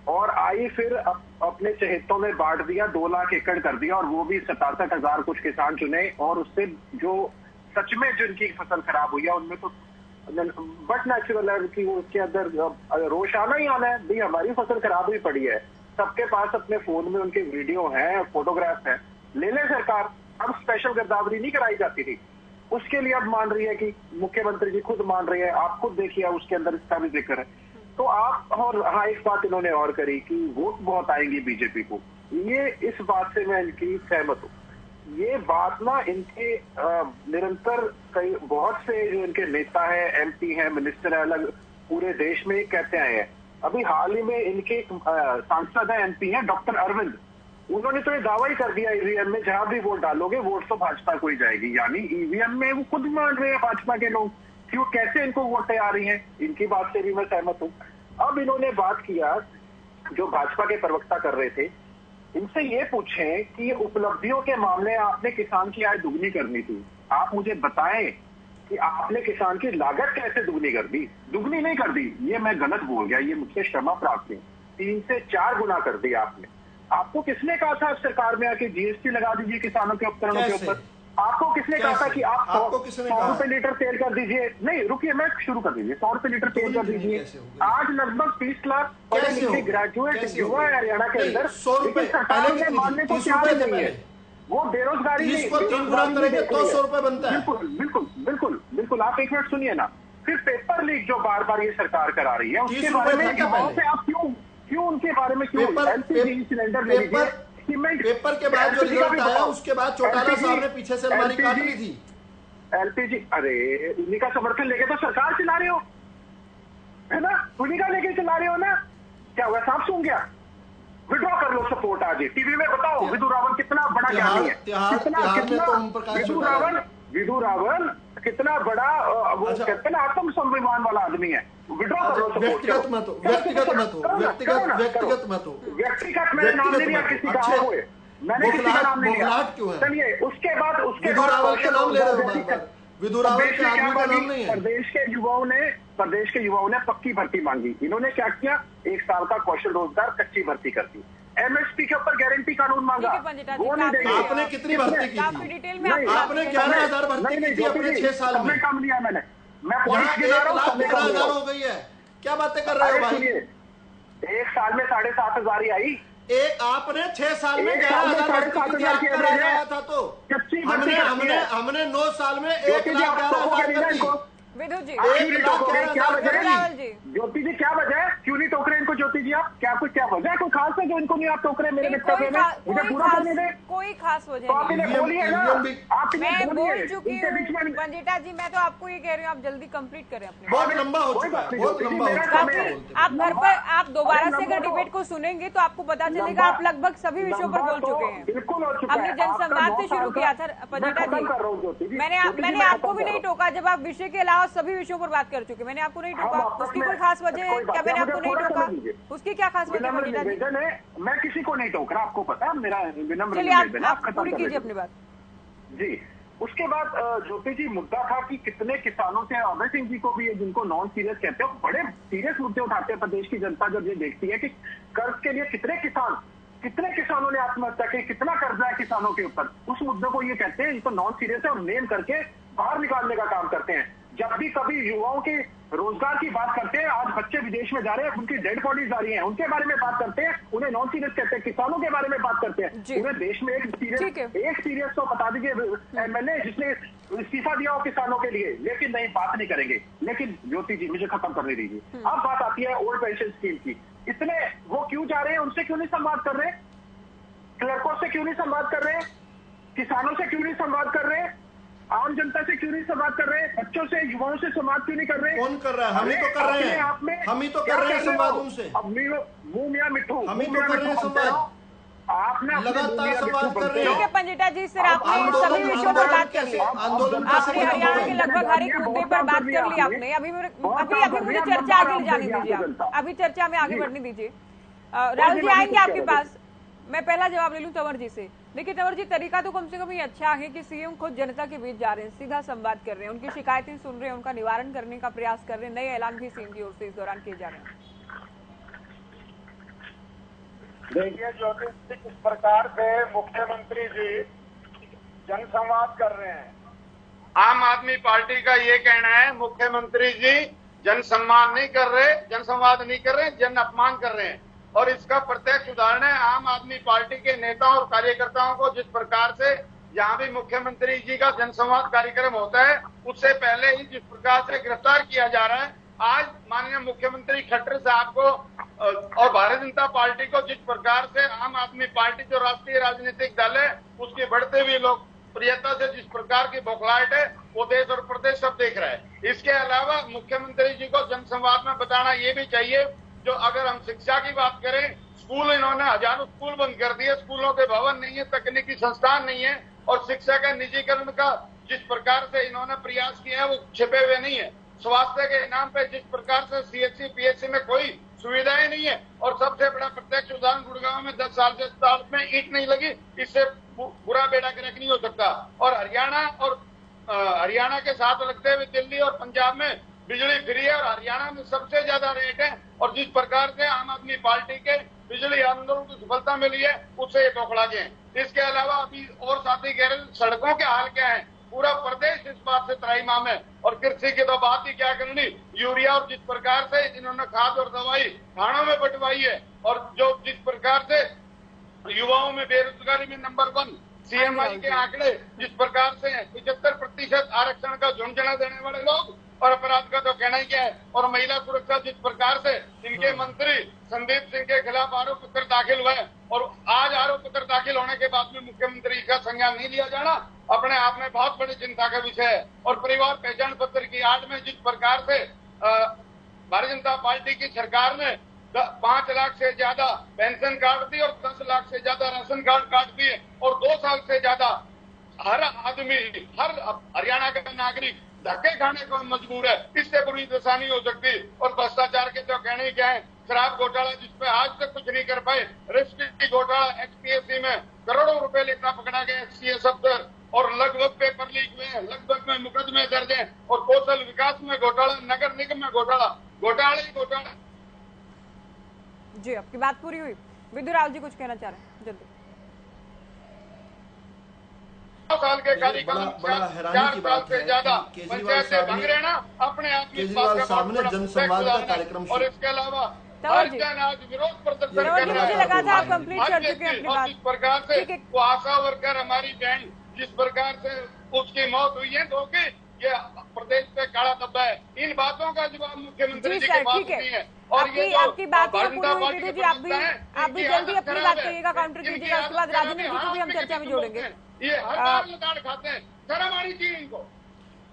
Speaker 9: और आई फिर अपने चहेतों में बांट दिया, 2 लाख एकड़ कर दिया, और वो भी 67,000 कुछ किसान चुने। और उससे जो सच में जिनकी फसल खराब हुई है उनमें तो बट नेचुरल है कि उसके अंदर रोष आना ही आना है। भाई हमारी फसल खराब हुई पड़ी है, सबके पास अपने फोन में उनके वीडियो हैं, फोटोग्राफ हैं, ले ले सरकार। अब स्पेशल गिरदावरी नहीं कराई जाती थी, उसके लिए अब मान रही है कि मुख्यमंत्री जी खुद मान रही है। आप खुद देखिए उसके अंदर इसका भी जिक्र है। तो आप, और हाँ एक बात इन्होंने और करी कि वोट बहुत आएंगी बीजेपी को, ये इस बात से मैं इनकी सहमत हूँ। ये बात ना इनके निरंतर कई बहुत से जो इनके नेता है, एमपी है, मिनिस्टर है, अलग पूरे देश में कहते आए हैं। अभी हाल ही में इनके सांसद है, एमपी है डॉक्टर अरविंद, उन्होंने तो ये दावा ही कर दिया ईवीएम में जहां भी वोट डालोगे वोट तो भाजपा को ही जाएगी। यानी ईवीएम में वो खुद मान रहे हैं भाजपा के लोग, क्यों कैसे इनको वोटें आ रही हैं। इनकी बात से भी मैं सहमत हूँ। अब इन्होंने बात किया, जो भाजपा के प्रवक्ता कर रहे थे, इनसे ये पूछें कि ये उपलब्धियों के मामले आपने किसान की आय दुगनी करनी थी, आप मुझे बताएं कि आपने किसान की लागत कैसे दुगनी कर दी। दुगनी नहीं कर दी, ये मैं गलत बोल गया, ये मुझसे क्षमा प्राप्त है, 3 से 4 गुना कर दिया आपने। आपको किसने कहा था सरकार में आके जीएसटी लगा दीजिए किसानों के उपकरणों के ऊपर? आपको किसने कहा था कि आप 100 रुपए लीटर तेल कर दीजिए? नहीं रुकिए, मैं शुरू कर दीजिए। 100 रुपए लीटर तेल कर दीजिए। आज लगभग 30 लाख पढ़े लिखे ग्रेजुएट युवा है हरियाणा के अंदर, लेकिन सरकार ने मानने को तैयार नहीं है। वो बेरोजगारी नहीं,
Speaker 6: 3 गुना करेंगे तो 100 रुपए बनता है।
Speaker 9: बिल्कुल बिल्कुल बिल्कुल बिल्कुल। आप एक मिनट सुनिए ना। फिर पेपर लीक जो बार बार ये सरकार करा रही है, उसके बारे में आप क्यों उनके बारे में क्यों एलपीजी सिलेंडर ले लीजिए,
Speaker 6: पेपर के बाद जो रिजल्ट आया उसके बाद चौटाला साहब ने पीछे से अलमारी काट ली थी।
Speaker 9: एलपीजी, अरे उन्हीं का समर्थन लेके तो सरकार चला रहे हो, है ना? उन्हीं का लेके चला रहे हो ना। क्या हुआ, सांप सूंघ गया? विड्रॉ कर लो सपोर्ट। आज टीवी में बताओ विधु रावल कितना बड़ा ज्ञानी है, विधु रावल कितना बड़ा वो कहते हैं आत्म सम्मान वाला आदमी है। विड्रॉ कर लो सपोर्ट।
Speaker 6: व्यक्तिगत मत हो,
Speaker 9: व्यक्तिगत मैंने नाम नहीं लिया किसी का हुए, मैंने किसी का नाम नहीं लिया। चलिए उसके बाद
Speaker 6: विधु रावल का नाम ले रहे हो बार बार। विधु रावल के आदमी का नाम नहीं है।
Speaker 9: प्रदेश के युवाओं ने पक्की भर्ती मांगी, इन्होंने क्या किया, 1 साल का कौशल रोजगार कच्ची भर्ती कर दी। एमएसपी के ऊपर गारंटी कानून मांगा, वो नहीं देंगे।
Speaker 6: आपने कितनी भर्ती की थी? आपने 11,000 भर्ती की थी अपने 6 साल में।
Speaker 9: कम लिया मैंने, मैं
Speaker 6: यहाँ 1,11,000 हो गई है। क्या बातें कर रहे हो भाई?
Speaker 9: 1 साल में 7,500 ही आई।
Speaker 6: आपने 6 साल में 11,000 भर्ती था तो हमने 9 साल में 1,11,000
Speaker 1: विधु जी,
Speaker 10: आप क्यों नहीं टोक रहे? क्या वजह है?
Speaker 1: रावल जी,
Speaker 10: ज्योति जी क्या वजह है? क्यों नहीं टोक रहे इनको ज्योति जी? आप क्या वजह है? कोई खास है जो इनको नहीं आप टोक रहे मेरे वक्तव्य में? मुझे पूरा करने दें।
Speaker 1: कोई खास वजह
Speaker 10: तो आप
Speaker 1: नहीं।
Speaker 10: इन्हें बोलिए ना, आप
Speaker 1: मैं
Speaker 10: इन्हें
Speaker 1: बोल
Speaker 10: बोलिए।
Speaker 1: चुकी
Speaker 10: इनके बीच में
Speaker 1: हूँ पंजिटा जी, मैं तो आपको ये कह रही हूँ आप जल्दी कंप्लीट करें अपने
Speaker 6: बहुत लंबा हो चुका है, बहुत लंबा हो चुका है।
Speaker 1: आप घर पर आप दोबारा से अगर डिबेट को सुनेंगे तो आपको पता चलेगा आप लगभग सभी विषयों पर बोल चुके हैं।
Speaker 10: बिल्कुल हो चुका है।
Speaker 1: हमने जनसंवाद से शुरू किया था पंजिटा जी, मैंने आपको भी नहीं टोका जब आप विषय के अलावा सभी विषयों पर बात कर चुके। मैंने आपको नहीं टोका, उसकी कोई खास वजह है क्या? मैंने आपको नहीं टोका, उसकी क्या खास वजह है पंजिटा जी?
Speaker 10: मैं किसी को नहीं टोक रहा, आपको पता है मेरा विनम्र
Speaker 1: चलिए
Speaker 10: निवेदन है,
Speaker 1: आप पूरी कीजिए अपनी बात
Speaker 10: जी। उसके बाद ज्योति जी मुद्दा था कि कितने किसानों से, अभय सिंह जी को भी जिनको नॉन सीरियस कहते हो, बड़े सीरियस मुद्दे उठाते हैं प्रदेश की जनता जब ये देखती है कि कर्ज के लिए कितने किसानों ने आत्महत्या की, कितना कर्जा है किसानों के ऊपर, उस मुद्दे को ये कहते हैं इनको नॉन सीरियस है और नेम करके बाहर निकालने का काम करते हैं। जब भी कभी युवाओं के रोजगार की बात करते हैं, आज बच्चे विदेश में जा रहे हैं, उनकी डेड बॉडीज आ रही हैं, उनके बारे में बात करते हैं, उन्हें नॉन सीरियस कहते हैं। किसानों के बारे में बात करते हैं, उन्हें देश में एक सीरियस तो बता दीजिए एमएलए जिसने इस्तीफा दिया हो किसानों के लिए, लेकिन नहीं, बात नहीं करेंगे। लेकिन ज्योति जी मुझे खत्म करने दीजिए। अब बात आती है ओल्ड पेंशन स्कीम की। इतने वो क्यों जा रहे हैं, उनसे क्यों नहीं संवाद कर रहे, क्लर्कों से क्यों नहीं संवाद कर रहे, किसानों से क्यों नहीं संवाद कर रहे, आम जनता से क्यों नहीं संवाद कर रहे, बच्चों से, युवाओं से संवाद क्यों नहीं कर रहे?
Speaker 6: कौन कर रहा है? हम ही तो कर रहे हैं, हम ही तो कर रहे हैं संवाद उनसे।
Speaker 10: अब मुंह मियां मिट्ठू,
Speaker 6: हम ही तो कर रहे हैं संवाद,
Speaker 10: आपने
Speaker 6: लगातार संवाद कर रहे हैं।
Speaker 1: ठीक है पंजिटा जी, सर आपने सभी विषयों पर बात कर ली, आपने हरियाणा के लगभग हर एक मुद्दे पर बात कर ली आपने। अभी मुझे चर्चा आगे ले जाने दीजिए, अभी चर्चा में आगे बढ़ने दीजिए। राहुल जी आएंगे आपके पास, मैं पहला जवाब ले लूं तंवर जी से। देखिए तंवर जी, तरीका तो कम से कम ये अच्छा है कि सीएम खुद जनता के बीच जा रहे हैं, सीधा संवाद कर रहे हैं, उनकी शिकायतें सुन रहे हैं, उनका निवारण करने का प्रयास कर रहे हैं, नए ऐलान भी सीएम की ओर से इस दौरान किए जा रहे हैं।
Speaker 11: देखिए ज्योति, किस प्रकार से मुख्यमंत्री जी जनसंवाद कर रहे हैं। आम आदमी पार्टी का ये कहना है मुख्यमंत्री जी जनसंवाद नहीं कर रहे, जन अपमान कर रहे हैं। और इसका प्रत्यक्ष उदाहरण है आम आदमी पार्टी के नेताओं और कार्यकर्ताओं को जिस प्रकार से जहां भी मुख्यमंत्री जी का जनसंवाद कार्यक्रम होता है उससे पहले ही जिस प्रकार से गिरफ्तार किया जा रहा है। आज माननीय मुख्यमंत्री खट्टर साहब को और भारतीय जनता पार्टी को जिस प्रकार से आम आदमी पार्टी जो राष्ट्रीय राजनीतिक दल है उसके बढ़ते हुए लोकप्रियता से जिस प्रकार की बौखलाहट है वो देश और प्रदेश सब देख रहा है। इसके अलावा मुख्यमंत्री जी को जनसंवाद में बताना ये भी चाहिए, जो अगर हम शिक्षा की बात करें, स्कूल इन्होंने हजारों स्कूल बंद कर दिए, स्कूलों के भवन नहीं है, तकनीकी संस्थान नहीं है, और शिक्षा का निजीकरण का जिस प्रकार से इन्होंने प्रयास किया है वो छिपे हुए नहीं है। स्वास्थ्य के नाम पे जिस प्रकार से सीएचसी पीएचसी में कोई सुविधाएं नहीं है, और सबसे बड़ा प्रत्यक्ष उदाहरण गुड़गांव में 10 साल से अस्पताल में ईंट नहीं लगी, इससे बुरा बेड़ा गर्क नहीं हो सकता। और हरियाणा के साथ लगते हुए दिल्ली और पंजाब में बिजली फ्री है और हरियाणा में सबसे ज्यादा रेट है, और जिस प्रकार से आम आदमी पार्टी के बिजली आंदोलन को सफलता मिली है उससे ये बौखला गए हैं। इसके अलावा अभी और साथी कह रहे हैं सड़कों के हाल क्या है, पूरा प्रदेश इस बात से त्राहिमाम है। और कृषि की तो बात ही क्या करनी, यूरिया और जिस प्रकार से इन्होंने खाद और दवाई थानों में बंटवाई है, और जो जिस प्रकार से युवाओं में बेरोजगारी में नंबर 1 सीएमआई के आंकड़े जिस प्रकार से 75% आरक्षण का झुंझुना देने वाले लोग, और अपराध का तो कहना ही क्या है। और महिला सुरक्षा जिस प्रकार से इनके मंत्री संदीप सिंह के खिलाफ आरोप पत्र दाखिल हुआ है, और आज आरोप पत्र दाखिल होने के बाद में मुख्यमंत्री का संज्ञान नहीं लिया जाना अपने आप में बहुत बड़ी चिंता का विषय है। और परिवार पहचान पत्र की आड़ में जिस प्रकार से भारतीय जनता पार्टी की सरकार ने 5 लाख से ज्यादा पेंशन काट दी और 10 लाख से ज्यादा राशन कार्ड काट दिए, और 2 साल से ज्यादा हर आदमी, हर हरियाणा का नागरिक धक्के खाने को मजबूर है। इससे बुरी दशा नहीं हो सकती। और भ्रष्टाचार के तो कहने ही क्या है, शराब घोटाला जिसपे आज तक कुछ नहीं कर पाए, रजिस्ट्री घोटाला एक्सपीएससी में करोड़ों रुपए लेना पकड़ा गया सीएस अफसर, और लगभग पेपर लीक हुए हैं, लगभग में मुकदमे दर्ज हैं, और कौशल विकास में घोटाला, नगर निगम में घोटाला।
Speaker 1: जी आपकी बात पूरी हुई। विधु राव जी कुछ कहना चाह रहे हैं जल्दी।
Speaker 11: 2 साल के कार्यकाल, 4 साल से ज्यादा पंचायत से भंग रहे ना अपने आप में
Speaker 6: केजरीवाल साहब ने जनसंवाद का कार्यक्रम,
Speaker 11: और इसके अलावा हर जन आज विरोध प्रदर्शन कर रहा है।
Speaker 1: लगा था आप कंप्लीट कर चुके हैं अपनी बात।
Speaker 11: जिस प्रकार से वो आशा वर्कर हमारी बहन जिस प्रकार से उसकी मौत हुई है, ये प्रदेश पे काला धब्बा है। इन बातों का जवाब मुख्यमंत्री जी के पास नहीं है।
Speaker 1: और आपकी बात पूरी हुई विदु जी, आप भी जल्दी अपनी बात करिएगा, काउंटर कीजिएगा, उसके बाद राजेंद्र जी को भी हम चर्चा में जोड़ेंगे।
Speaker 11: ये हर बार लगाड़ खाते हैं, शर्म आनी चाहिए इनको।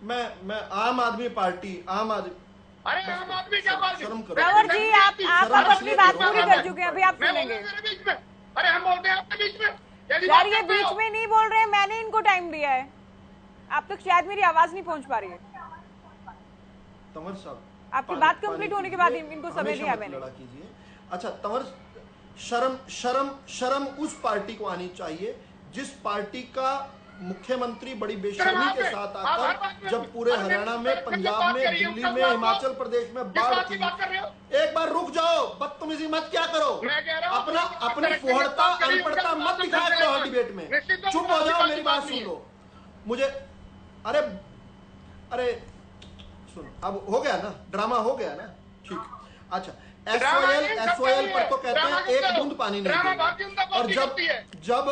Speaker 6: मैं आम आदमी पार्टी
Speaker 11: अरे आम आदमी क्या बात,
Speaker 1: तंवर जी आप अपनी बात पूरी कर चुके हैं, अभी आप सुनेंगे।
Speaker 11: अरे हम बोलते हैं आपके बीच में
Speaker 1: यार, ये बीच में नहीं बोल रहे, मैंने इनको टाइम दिया है, आप तक शायद मेरी आवाज नहीं पहुंच पा रही है।
Speaker 6: तंवर साहब,
Speaker 1: आपकी बात कंप्लीट होने के बाद इनको समय दिया मैंने।
Speaker 6: अच्छा तंवर, शर्म उस पार्टी को आनी चाहिए जिस पार्टी का मुख्यमंत्री बड़ी बेशर्मी के साथ आकर जब पूरे हरियाणा में, पंजाब में, दिल्ली में, हिमाचल प्रदेश में बाढ़ थी। एक बार रुक जाओ, बदतमीजी मत क्या करो, अपनी फोहड़ता अनपढ़ता मत दिखाया करो हर डिबेट में। चुप हो जाओ, मेरी बात सुन लो। मुझे अरे सुन, अब हो गया ना, ड्रामा हो गया ना, ठीक। अच्छा, एसवाईएल पर तो कहते हैं एक बूंद पानी नहीं देंगे, और जब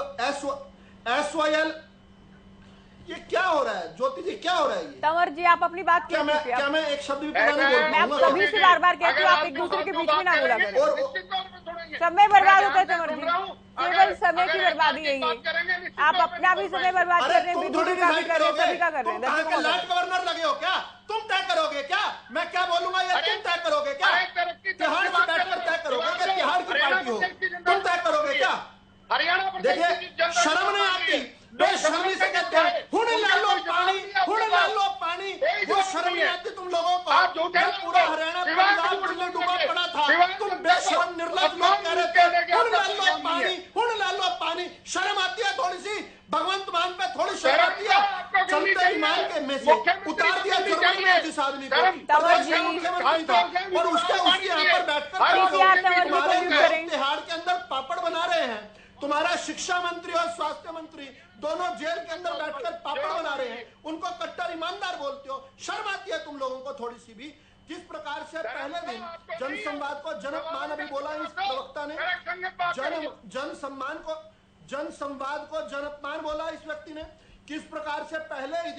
Speaker 6: एसवाईएल, ये क्या हो रहा है ज्योति जी, क्या हो रहा है ये?
Speaker 1: तंवर जी आप अपनी बात क्या
Speaker 6: मैं एक शब्द भी पूरा नहीं बोल
Speaker 1: मैं आप सभी से बार कहती हूँ, आप एक दूसरे के बीच में ना बोला करें। समय बर्बाद होता है तंवर जी, केवल समय की बर्बादी है ये। आप अपना भी समय बर्बाद कर रहे हैं, विद्युत का भी कर रहे हैं, सभी का कर रहे हैं।
Speaker 6: लैंड गवर्नर लगे हो क्या तुम? तय करोगे क्या मैं क्या बोलूंगा, या तुम तय करोगे क्या? तिहाड़ से बैठकर तय करोगे कि तिहाड़ की पार्टी हो, तुम तय करोगे क्या? देखिए, शर्म नहीं आती, बेशर्मी से कहते हैं हुण ला लो पानी, वो शर्म नहीं आती तुम लोगों को? पूरा हरियाणा पंजाब जिले डूबा पड़ा था, तुम बेशर्म निर्लज लोग कह रहे थे हुण ला लो पानी। शर्म आती है थोड़ी सी? भगवंत मान पे थोड़ी शर्म आती है? चलते ईमान के में से उतार दिया जुर्म में जिस आदमी को, मुख्यमंत्री था, और उसके यहाँ पर बैठकर तिहाड़ के अंदर पापड़ बना रहे हैं। तुम्हारा शिक्षा मंत्री और स्वास्थ्य मंत्री दोनों जेल के अंदर बैठकर पापड़ बना रहे हैं, उनको कट्टर ईमानदार बोलते हो। शर्म आती है तुम लोगों को थोड़ी सी भी? जिस प्रकार से पहले दिन जनसंवाद को जनअपमान अभी बोला इस प्रवक्ता ने, जनसंवाद को जनअपमान बोला इस व्यक्ति ने। किस प्रकार से पहले ही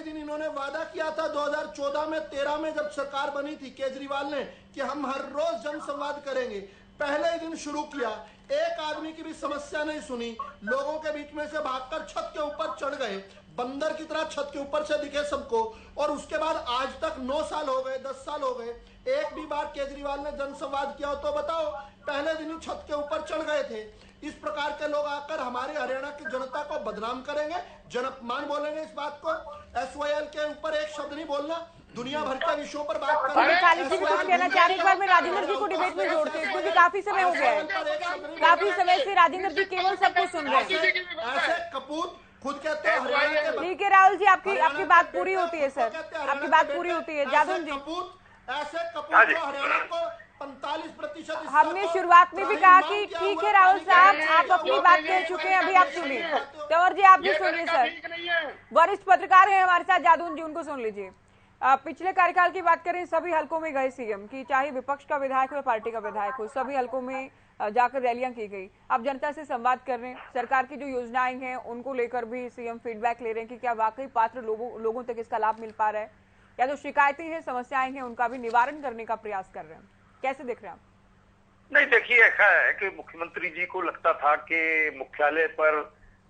Speaker 6: दिन इन्होंने वादा किया था 2014 में 13 में जब सरकार बनी थी केजरीवाल ने कि हम हर रोज जनसंवाद करेंगे। पहले ही दिन शुरू किया, एक आदमी की भी समस्या नहीं सुनी, लोगों के बीच में से भागकर छत के ऊपर चढ़ गए, बंदर की तरह छत के ऊपर से दिखे सबको। और उसके बाद आज तक 9 साल हो गए, 10 साल हो गए, एक भी बार केजरीवाल ने जनसंवाद किया हो तो बताओ? पहले दिन ही छत के ऊपर चढ़ गए थे। इस प्रकार के लोग आकर हमारे हरियाणा की जनता को बदनाम करेंगे, जनअपमान बोलेंगे। इस बात को एसवाईएल के ऊपर एक शब्द नहीं बोलना, दुनिया भर के विषयों पर बात
Speaker 1: करेंगे। कहना चाह रहे, एक बार मैं राजेंद्र जी को डिबेट में जोड़ते हैं, क्योंकि काफी समय हो गया है, काफी समय से राजेंद्र जी केवल सब कुछ सुन रहे हैं।
Speaker 6: ऐसे कपूत खुद कहते हैं।
Speaker 1: ठीक है राहुल जी, आपकी बात पूरी होती है सर, आपकी बात पूरी होती है। जादू जी,
Speaker 6: ऐसे कपूत जो हरियाणा को 45%
Speaker 1: हमने शुरुआत में भी कहा कि ठीक है राहुल साहब, आप अपनी बात कह चुके हैं, अभी आप सुनिए। तंवर जी आप भी सुनिए सर, वरिष्ठ पत्रकार हैं हमारे साथ जादू जी, उनको सुन लीजिए। पिछले कार्यकाल की बात करें, सभी हलकों में गए सीएम, की चाहे विपक्ष का विधायक हो या पार्टी का विधायक हो, सभी हलकों में जाकर रैलियां की गई। अब जनता से संवाद कर रहे हैं, सरकार की जो योजनाएं हैं उनको लेकर भी सीएम फीडबैक ले रहे हैं कि क्या वाकई पात्र लोगों तक इसका लाभ मिल पा रहा है, या जो शिकायतें हैं, समस्याएं हैं, उनका भी निवारण करने का प्रयास कर रहे हैं। कैसे देख रहे हैं आप?
Speaker 12: नहीं, देखिए ऐसा है कि मुख्यमंत्री जी को लगता था कि मुख्यालय पर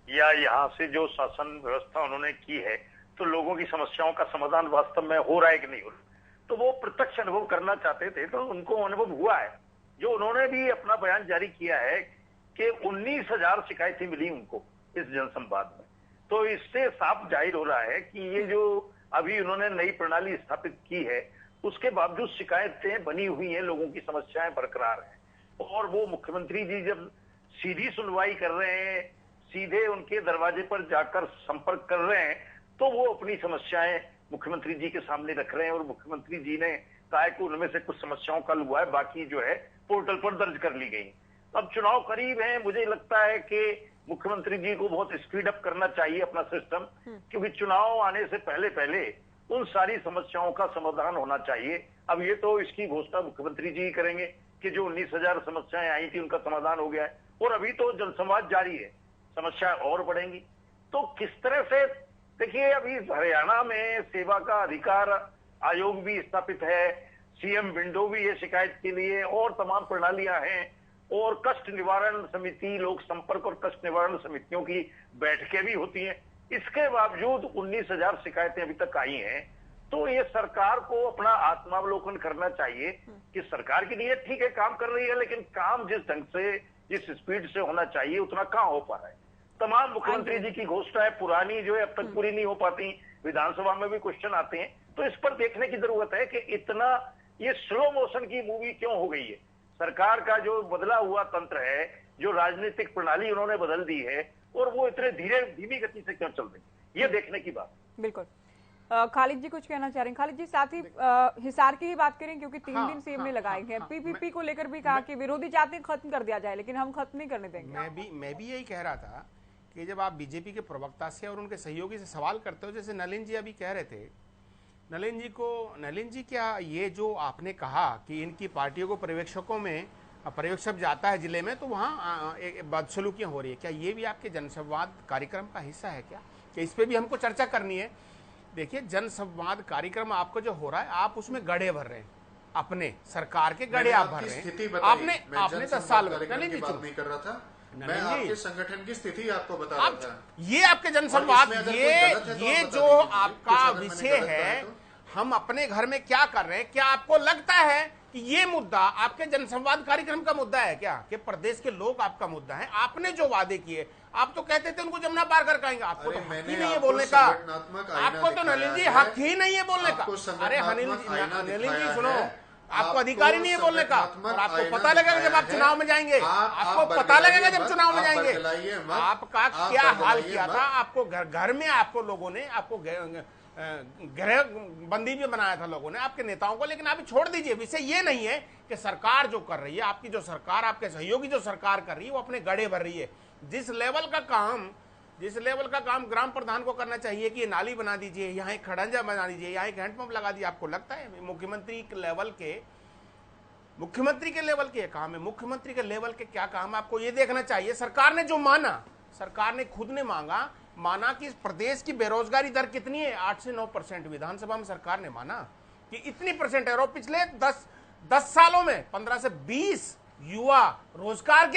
Speaker 12: या यहाँ से जो शासन व्यवस्था उन्होंने की है तो लोगों की समस्याओं का समाधान वास्तव में हो रहा है कि नहीं हो रहा, तो वो प्रत्यक्ष अनुभव करना चाहते थे, तो उनको अनुभव हुआ है। जो उन्होंने भी अपना बयान जारी किया है कि 19,000 शिकायतें मिली उनको इस जनसंवाद में, तो इससे साफ जाहिर हो रहा है कि ये जो अभी उन्होंने नई प्रणाली स्थापित की है उसके बावजूद शिकायतें बनी हुई हैं, लोगों की समस्याएं बरकरार हैं। और वो मुख्यमंत्री जी जब सीधी सुनवाई कर रहे हैं, सीधे उनके दरवाजे पर जाकर संपर्क कर रहे हैं, तो वो अपनी समस्याएं मुख्यमंत्री जी के सामने रख रहे हैं। और मुख्यमंत्री जी ने कहा है कि उनमें से कुछ समस्याओं का हुआ है, बाकी जो है पोर्टल पर दर्ज कर ली गई। अब चुनाव करीब है, मुझे लगता है कि मुख्यमंत्री जी को बहुत स्पीड अप करना चाहिए अपना सिस्टम, क्योंकि चुनाव आने से पहले उन सारी समस्याओं का समाधान होना चाहिए। अब ये तो इसकी घोषणा मुख्यमंत्री जी करेंगे कि जो 19,000 समस्याएं आई थी उनका समाधान हो गया है, और अभी तो जनसंवाद जारी है, समस्याएं और बढ़ेंगी। तो किस तरह से देखिए, अभी हरियाणा में सेवा का अधिकार आयोग भी स्थापित है, सीएम विंडो भी है शिकायत के लिए, और तमाम प्रणालियां हैं, और कष्ट निवारण समिति, लोक संपर्क और कष्ट निवारण समितियों की बैठकें भी होती हैं। इसके बावजूद 19,000 शिकायतें अभी तक आई हैं। तो ये सरकार को अपना आत्मावलोकन करना चाहिए कि सरकार की नीयत ठीक है, काम कर रही है, लेकिन काम जिस ढंग से, जिस स्पीड से होना चाहिए उतना कहां हो पा रहा है। तमाम मुख्यमंत्री जी की घोषणाएं पुरानी जो है अब तक पूरी नहीं हो पाती, विधानसभा में भी क्वेश्चन आते हैं। तो इस पर देखने की जरूरत है कि इतना ये स्लो मोशन की मूवी क्यों हो गई है। सरकार का जो बदला हुआ तंत्र है, जो राजनीतिक प्रणाली उन्होंने बदल दी है, और वो इतने धीमी गति से क्यों चल रही है, ये देखने की बात।
Speaker 1: बिल्कुल। खालिद जी कुछ कहना चाह रहे हैं? खालिद जी, साथ ही हिसार की ही बात करें, क्योंकि 3 दिन सीएम ने लगाए हैं। पीपीपी को लेकर भी कहा कि विरोधी चाहते हैं खत्म कर दिया जाए, लेकिन हम खत्म नहीं करने देंगे। मैं भी यही कह रहा था कि जब आप बीजेपी के प्रवक्ता से और उनके सहयोगी से सवाल करते हो, जैसे नलिन जी अभी कह रहे थे, नलिन जी क्या ये जो आपने कहा कि इनकी पार्टियों को पर्यवेक्षकों में पर्यवेक्षक जाता है जिले में, तो वहाँ बदसलूकियां हो रही है, क्या ये भी आपके जनसंवाद कार्यक्रम का हिस्सा है क्या? कि इस पे भी हमको चर्चा करनी है। देखिए, जनसंवाद कार्यक्रम आपको जो हो रहा है, आप उसमें गड्ढे भर रहे हैं, अपने सरकार के गड्ढे आप भर रहे हैं। आपने 10 साल
Speaker 8: बात नहीं कर रहा था, मैं आपके संगठन की स्थिति आपको बता रहा था।
Speaker 7: ये आपके जनसंवाद, ये जो आपका विषय है, हम अपने घर में क्या कर रहे हैं, क्या आपको लगता है कि ये मुद्दा आपके जनसंवाद कार्यक्रम का मुद्दा है क्या? कि प्रदेश के लोग आपका मुद्दा है? आपने जो वादे किए, आप तो कहते थे उनको जमुना पार कर आएंगे, आपको तो हक ही नहीं है बोलने का, आपको तो नलिन जी हक ही नहीं है बोलने का। अरे नलिन जी सुनो, आपको अधिकार ही नहीं है बोलने का, और आपको पता लगेगा जब आप चुनाव में जाएंगे, आपको पता लगेगा जब चुनाव में जाएंगे। आपका क्या हाल किया था, आपको घर में आपको लोगों ने, आपको गृह बंदी भी बनाया था लोगों ने, आपके नेताओं को। लेकिन आप छोड़ दीजिए, विषय ये नहीं है कि सरकार जो कर रही है, आपकी जो सरकार, आपके सहयोगी जो सरकार कर रही है, वो अपने गड्ढे भर रही है। जिस लेवल का काम ग्राम प्रधान को करना चाहिए कि ये नाली बना दीजिए, यहाँ एक खड़ंजा बना दीजिए, यहाँ एक हैंडपंप लगा दीजिए, आपको लगता है मुख्यमंत्री के लेवल के काम है? मुख्यमंत्री के लेवल के क्या काम, आपको ये देखना चाहिए। सरकार ने जो माना, सरकार ने खुद ने माना कि प्रदेश की बेरोजगारी दर कितनी है, 8 से 9%। विधानसभा में सरकार ने माना कि इतनी परसेंट है, और पिछले 10 सालों में 15 से 20 युवा रोजगार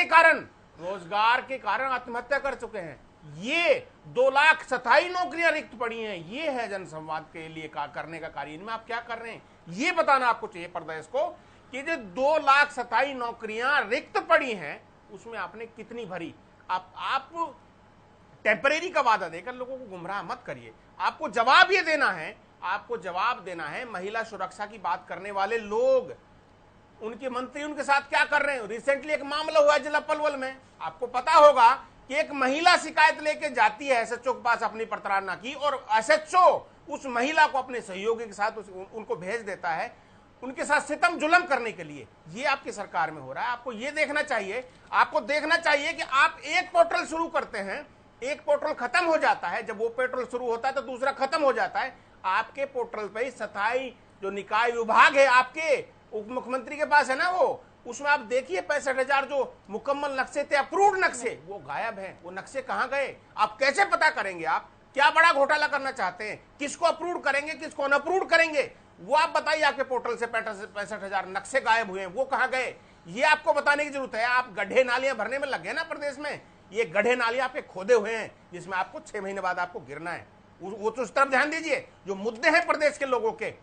Speaker 7: के कारण आत्महत्या कर चुके हैं। ये 2 लाख 27 नौकरियां रिक्त पड़ी हैं। ये है जनसंवाद के लिए करने का कार्य। इनमें आप क्या कर रहे हैं, ये बताना आपको चाहिए प्रदेश को कि जो 2 लाख 27 नौकरियां रिक्त पड़ी हैं, उसमें आपने कितनी भरी। आप टेम्परेरी का वादा देकर लोगों को गुमराह मत करिए। आपको जवाब ये देना है, आपको जवाब देना है। महिला सुरक्षा की बात करने वाले लोग, उनके मंत्री उनके साथ क्या कर रहे हैं। रिसेंटली एक मामला हुआ जिला पलवल में, आपको पता होगा कि एक महिला शिकायत लेके जाती है एसएचओ के पास अपनी प्रताड़ना की, और एसएचओ उस महिला को अपने सहयोगी के साथ उनको भेज देता है उनके साथ सितम जुल्म करने के लिए। ये आपकी सरकार में हो रहा है। आपको ये देखना चाहिए, आपको देखना चाहिए कि आप एक पोर्टल शुरू करते हैं, एक पोर्टल खत्म हो जाता है, जब वो पोर्टल शुरू होता है तो दूसरा खत्म हो जाता है। आपके पोर्टल पे ही स्थायी जो निकाय विभाग है आपके उप मुख्यमंत्री के पास है ना, वो उसमें आप देखिए 65,000 जो मुकम्मल नक्शे थे, अप्रूव्ड नक्शे, वो गायब हैं। वो नक्शे कहां गए? आप कैसे पता करेंगे? आप क्या बड़ा घोटाला करना चाहते हैं? किसको अप्रूव करेंगे, किसको अनअप्रूव करेंगे, वो आप बताइए। आपके पोर्टल से 65,000 नक्शे गायब हुए हैं, वो कहां गए, ये आपको बताने की जरूरत है। आप गड्ढे नालियां भरने में लग गए ना प्रदेश में। ये गड्ढे नालियां आपके खोदे हुए हैं, जिसमें आपको 6 महीने बाद आपको गिरना है। वो तो उस तरफ ध्यान दीजिए जो मुद्दे हैं प्रदेश के लोगों के।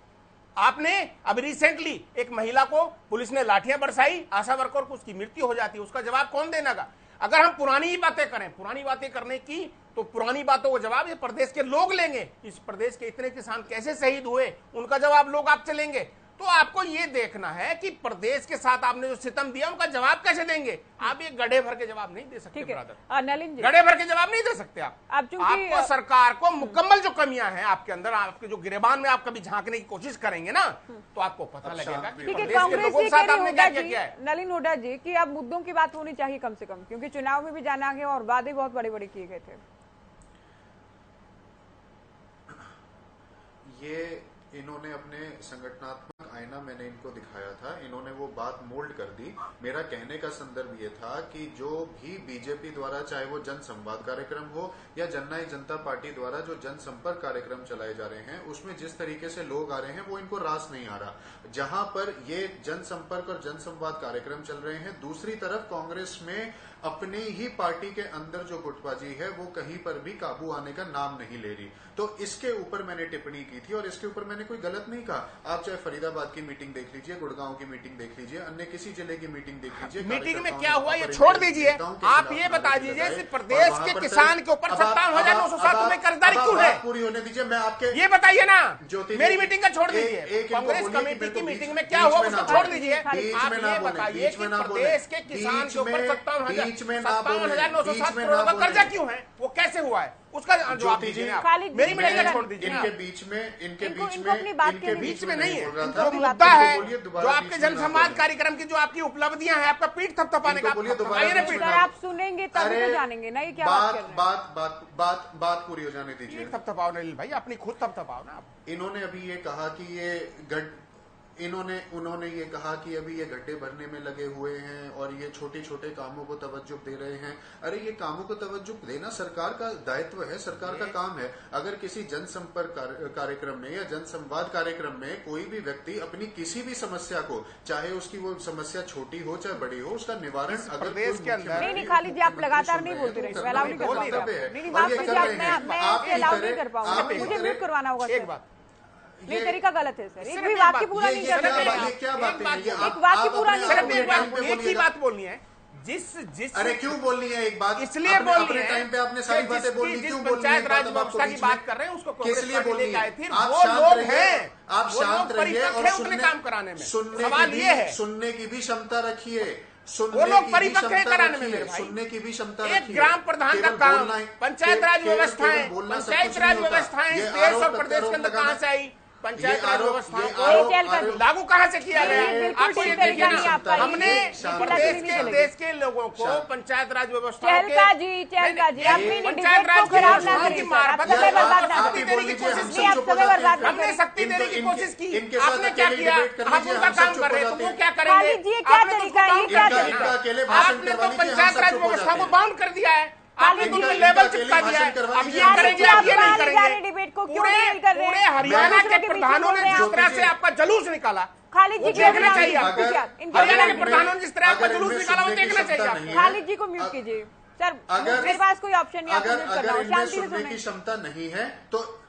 Speaker 7: आपने अब रिसेंटली एक महिला को पुलिस ने लाठियां बरसाई, आशा वर्कर को उसकी मृत्यु हो जाती है, उसका जवाब कौन देना का? अगर हम पुरानी ही बातें करें, पुरानी बातें करने की, तो पुरानी बातों को जवाब ये प्रदेश के लोग लेंगे। इस प्रदेश के इतने किसान कैसे शहीद हुए, उनका जवाब लोग आप चलेंगे। तो आपको ये देखना है कि प्रदेश के साथ आपने जो सितम दिया उनका जवाब कैसे देंगे। आप ये गड्ढे भर के जवाब नहीं दे सकते ब्रदर,
Speaker 1: नलिन जी,
Speaker 7: गड्ढे भर के जवाब नहीं दे सकते आप। आपको सरकार को मुकम्मल जो कमियां हैं आपके अंदर, आपके जो गिरेबान में आप कभी झांकने की कोशिश करेंगे ना, तो आपको पता लगेगा कि प्रदेश के लोगों के साथ आपने क्या किया है।
Speaker 1: नलिन हुड्डा जी की अब मुद्दों की बात होनी चाहिए कम से कम, क्योंकि चुनाव में भी जाना है और वादे बहुत बड़े बड़े किए गए थे।
Speaker 8: ये इन्होंने अपने संगठनात्मक आईना मैंने इनको दिखाया था, इन्होंने वो बात मोल्ड कर दी। मेरा कहने का संदर्भ ये था कि जो भी बीजेपी द्वारा, चाहे वो जन संवाद कार्यक्रम हो या जननायक जनता पार्टी द्वारा जो जनसंपर्क कार्यक्रम चलाए जा रहे हैं, उसमें जिस तरीके से लोग आ रहे हैं वो इनको रास नहीं आ रहा। जहां पर ये जनसंपर्क और जनसंवाद कार्यक्रम चल रहे हैं, दूसरी तरफ कांग्रेस में अपनी ही पार्टी के अंदर जो गुटबाजी है वो कहीं पर भी काबू आने का नाम नहीं ले रही। तो इसके ऊपर मैंने टिप्पणी की थी और इसके ऊपर मैंने कोई गलत नहीं कहा। आप चाहे फरीदाबाद की मीटिंग देख लीजिए, गुड़गांव की मीटिंग देख लीजिए, अन्य किसी जिले की मीटिंग देख लीजिए।
Speaker 7: मीटिंग में क्या हुआ ये छोड़ दीजिए, आप ये बता दीजिए प्रदेश के किसान के ऊपर 57,907 रुपए कर्जदारी क्यों है?
Speaker 8: पूरी होने दीजिए, मैं आपके
Speaker 7: ये बताइए ना।
Speaker 8: ज्योति
Speaker 7: मेरी मीटिंग का छोड़ दीजिए, कांग्रेस कमेटी की मीटिंग में क्या हुआ उसको छोड़ दीजिए। आप ये बताइए कि प्रदेश के किसान के ऊपर 57,907 करोड़ का कर्जा क्यों है, वो कैसे हुआ है, उसका जवाब दीजिए आप। मेरी मीटिंग का छोड़ दीजिए।
Speaker 8: इनके बीच में नहीं है,
Speaker 7: जो मुद्दा है, जो आपके जनसंवाद कार्यक्रम की जो आपकी उपलब्धियां हैं, आपका पीठ थपथपाने का
Speaker 1: आप सुनेंगे तभी तो जानेंगे ना ये क्या
Speaker 8: बात पूरी हो जाने दीजिए।
Speaker 7: थपथपाओ नहीं भाई, अपनी खुद थपथपाओ ना आप।
Speaker 8: इन्होंने अभी ये कहा कि उन्होंने ये कहा कि अभी ये गड्ढे भरने में लगे हुए हैं और ये छोटे छोटे कामों को तवज्जो दे रहे हैं। अरे ये कामों को तवज्जो देना सरकार का दायित्व है, सरकार का काम है। अगर किसी जनसंपर्क कार्यक्रम में या जनसंवाद कार्यक्रम में कोई भी व्यक्ति अपनी किसी भी समस्या को, चाहे उसकी वो समस्या छोटी हो चाहे बड़ी हो, उसका निवारण अगर
Speaker 7: प्रदेश के अंदर
Speaker 1: नहीं खाली जी आप लगातार नहीं बोलते रहे, मुझे म्यूट करवाना होगा।
Speaker 7: एक बात
Speaker 1: नहीं तरीका गलत है सर, एक भी वाक्य पूरा नहीं कर रहे।
Speaker 8: ये क्या बात है?
Speaker 1: एक वाक्य पूरा नहीं कर रहे।
Speaker 7: एक ही बात बोलनी है। जिस
Speaker 8: अरे क्यों बोलनी है एक बात?
Speaker 7: इसलिए बोल
Speaker 8: अपने टाइम पे आपने सारी बातें बोली, क्यों बोल रही है?
Speaker 7: पंचायत राज व्यवस्था की बात कर रहे हैं, उसको
Speaker 8: किस लिए बोलनी है?
Speaker 7: आप शांत रहिए,
Speaker 8: आप शांत रहिए और
Speaker 7: सुनने काम कराने में
Speaker 8: सवाल ये है, सुनने की भी क्षमता रखिए,
Speaker 7: वो लोग परिपक्व है कराने में मेरे भाई,
Speaker 8: सुनने की भी क्षमता
Speaker 7: रखिए। एक ग्राम प्रधान का काम, पंचायत राज व्यवस्थाएं, पंचायत राज व्यवस्थाएं देश और प्रदेश के अंदर कहां से आई? पंचायत राज व्यवस्थाओं को लागू कहाँ से किया गया? आपको ये देखिए ना, हमने देश के लोगों को पंचायत राज व्यवस्था पंचायत राज व्यवस्थाओं की मार्फत शक्ति देने की कोशिश की, हमने शक्ति देने की कोशिश की। आपने क्या किया? हम उनका काम कर रहे हैं तो वो क्या करेंगे? आपने तो पंचायत राज व्यवस्था को बाउंड कर दिया है, आपने तो लेवल चिपका दिया है। अब ये करेंगे, आप ये नहीं करेंगे। पूरे हरियाणा के प्रधानों ने जिस तरह से आपका जुलूस निकाला,
Speaker 1: खालिद जी
Speaker 7: देखना चाहिए आपको। हरियाणा के प्रधानों ने जिस तरह आपका जुलूस निकाला वो देखना चाहिए आपको।
Speaker 1: खालिद जी को म्यूट कीजिए सर, मेरे पास कोई ऑप्शन नहीं, आपको म्यूट करना हो, शांति से
Speaker 8: सुनने की क्षमता नहीं है तो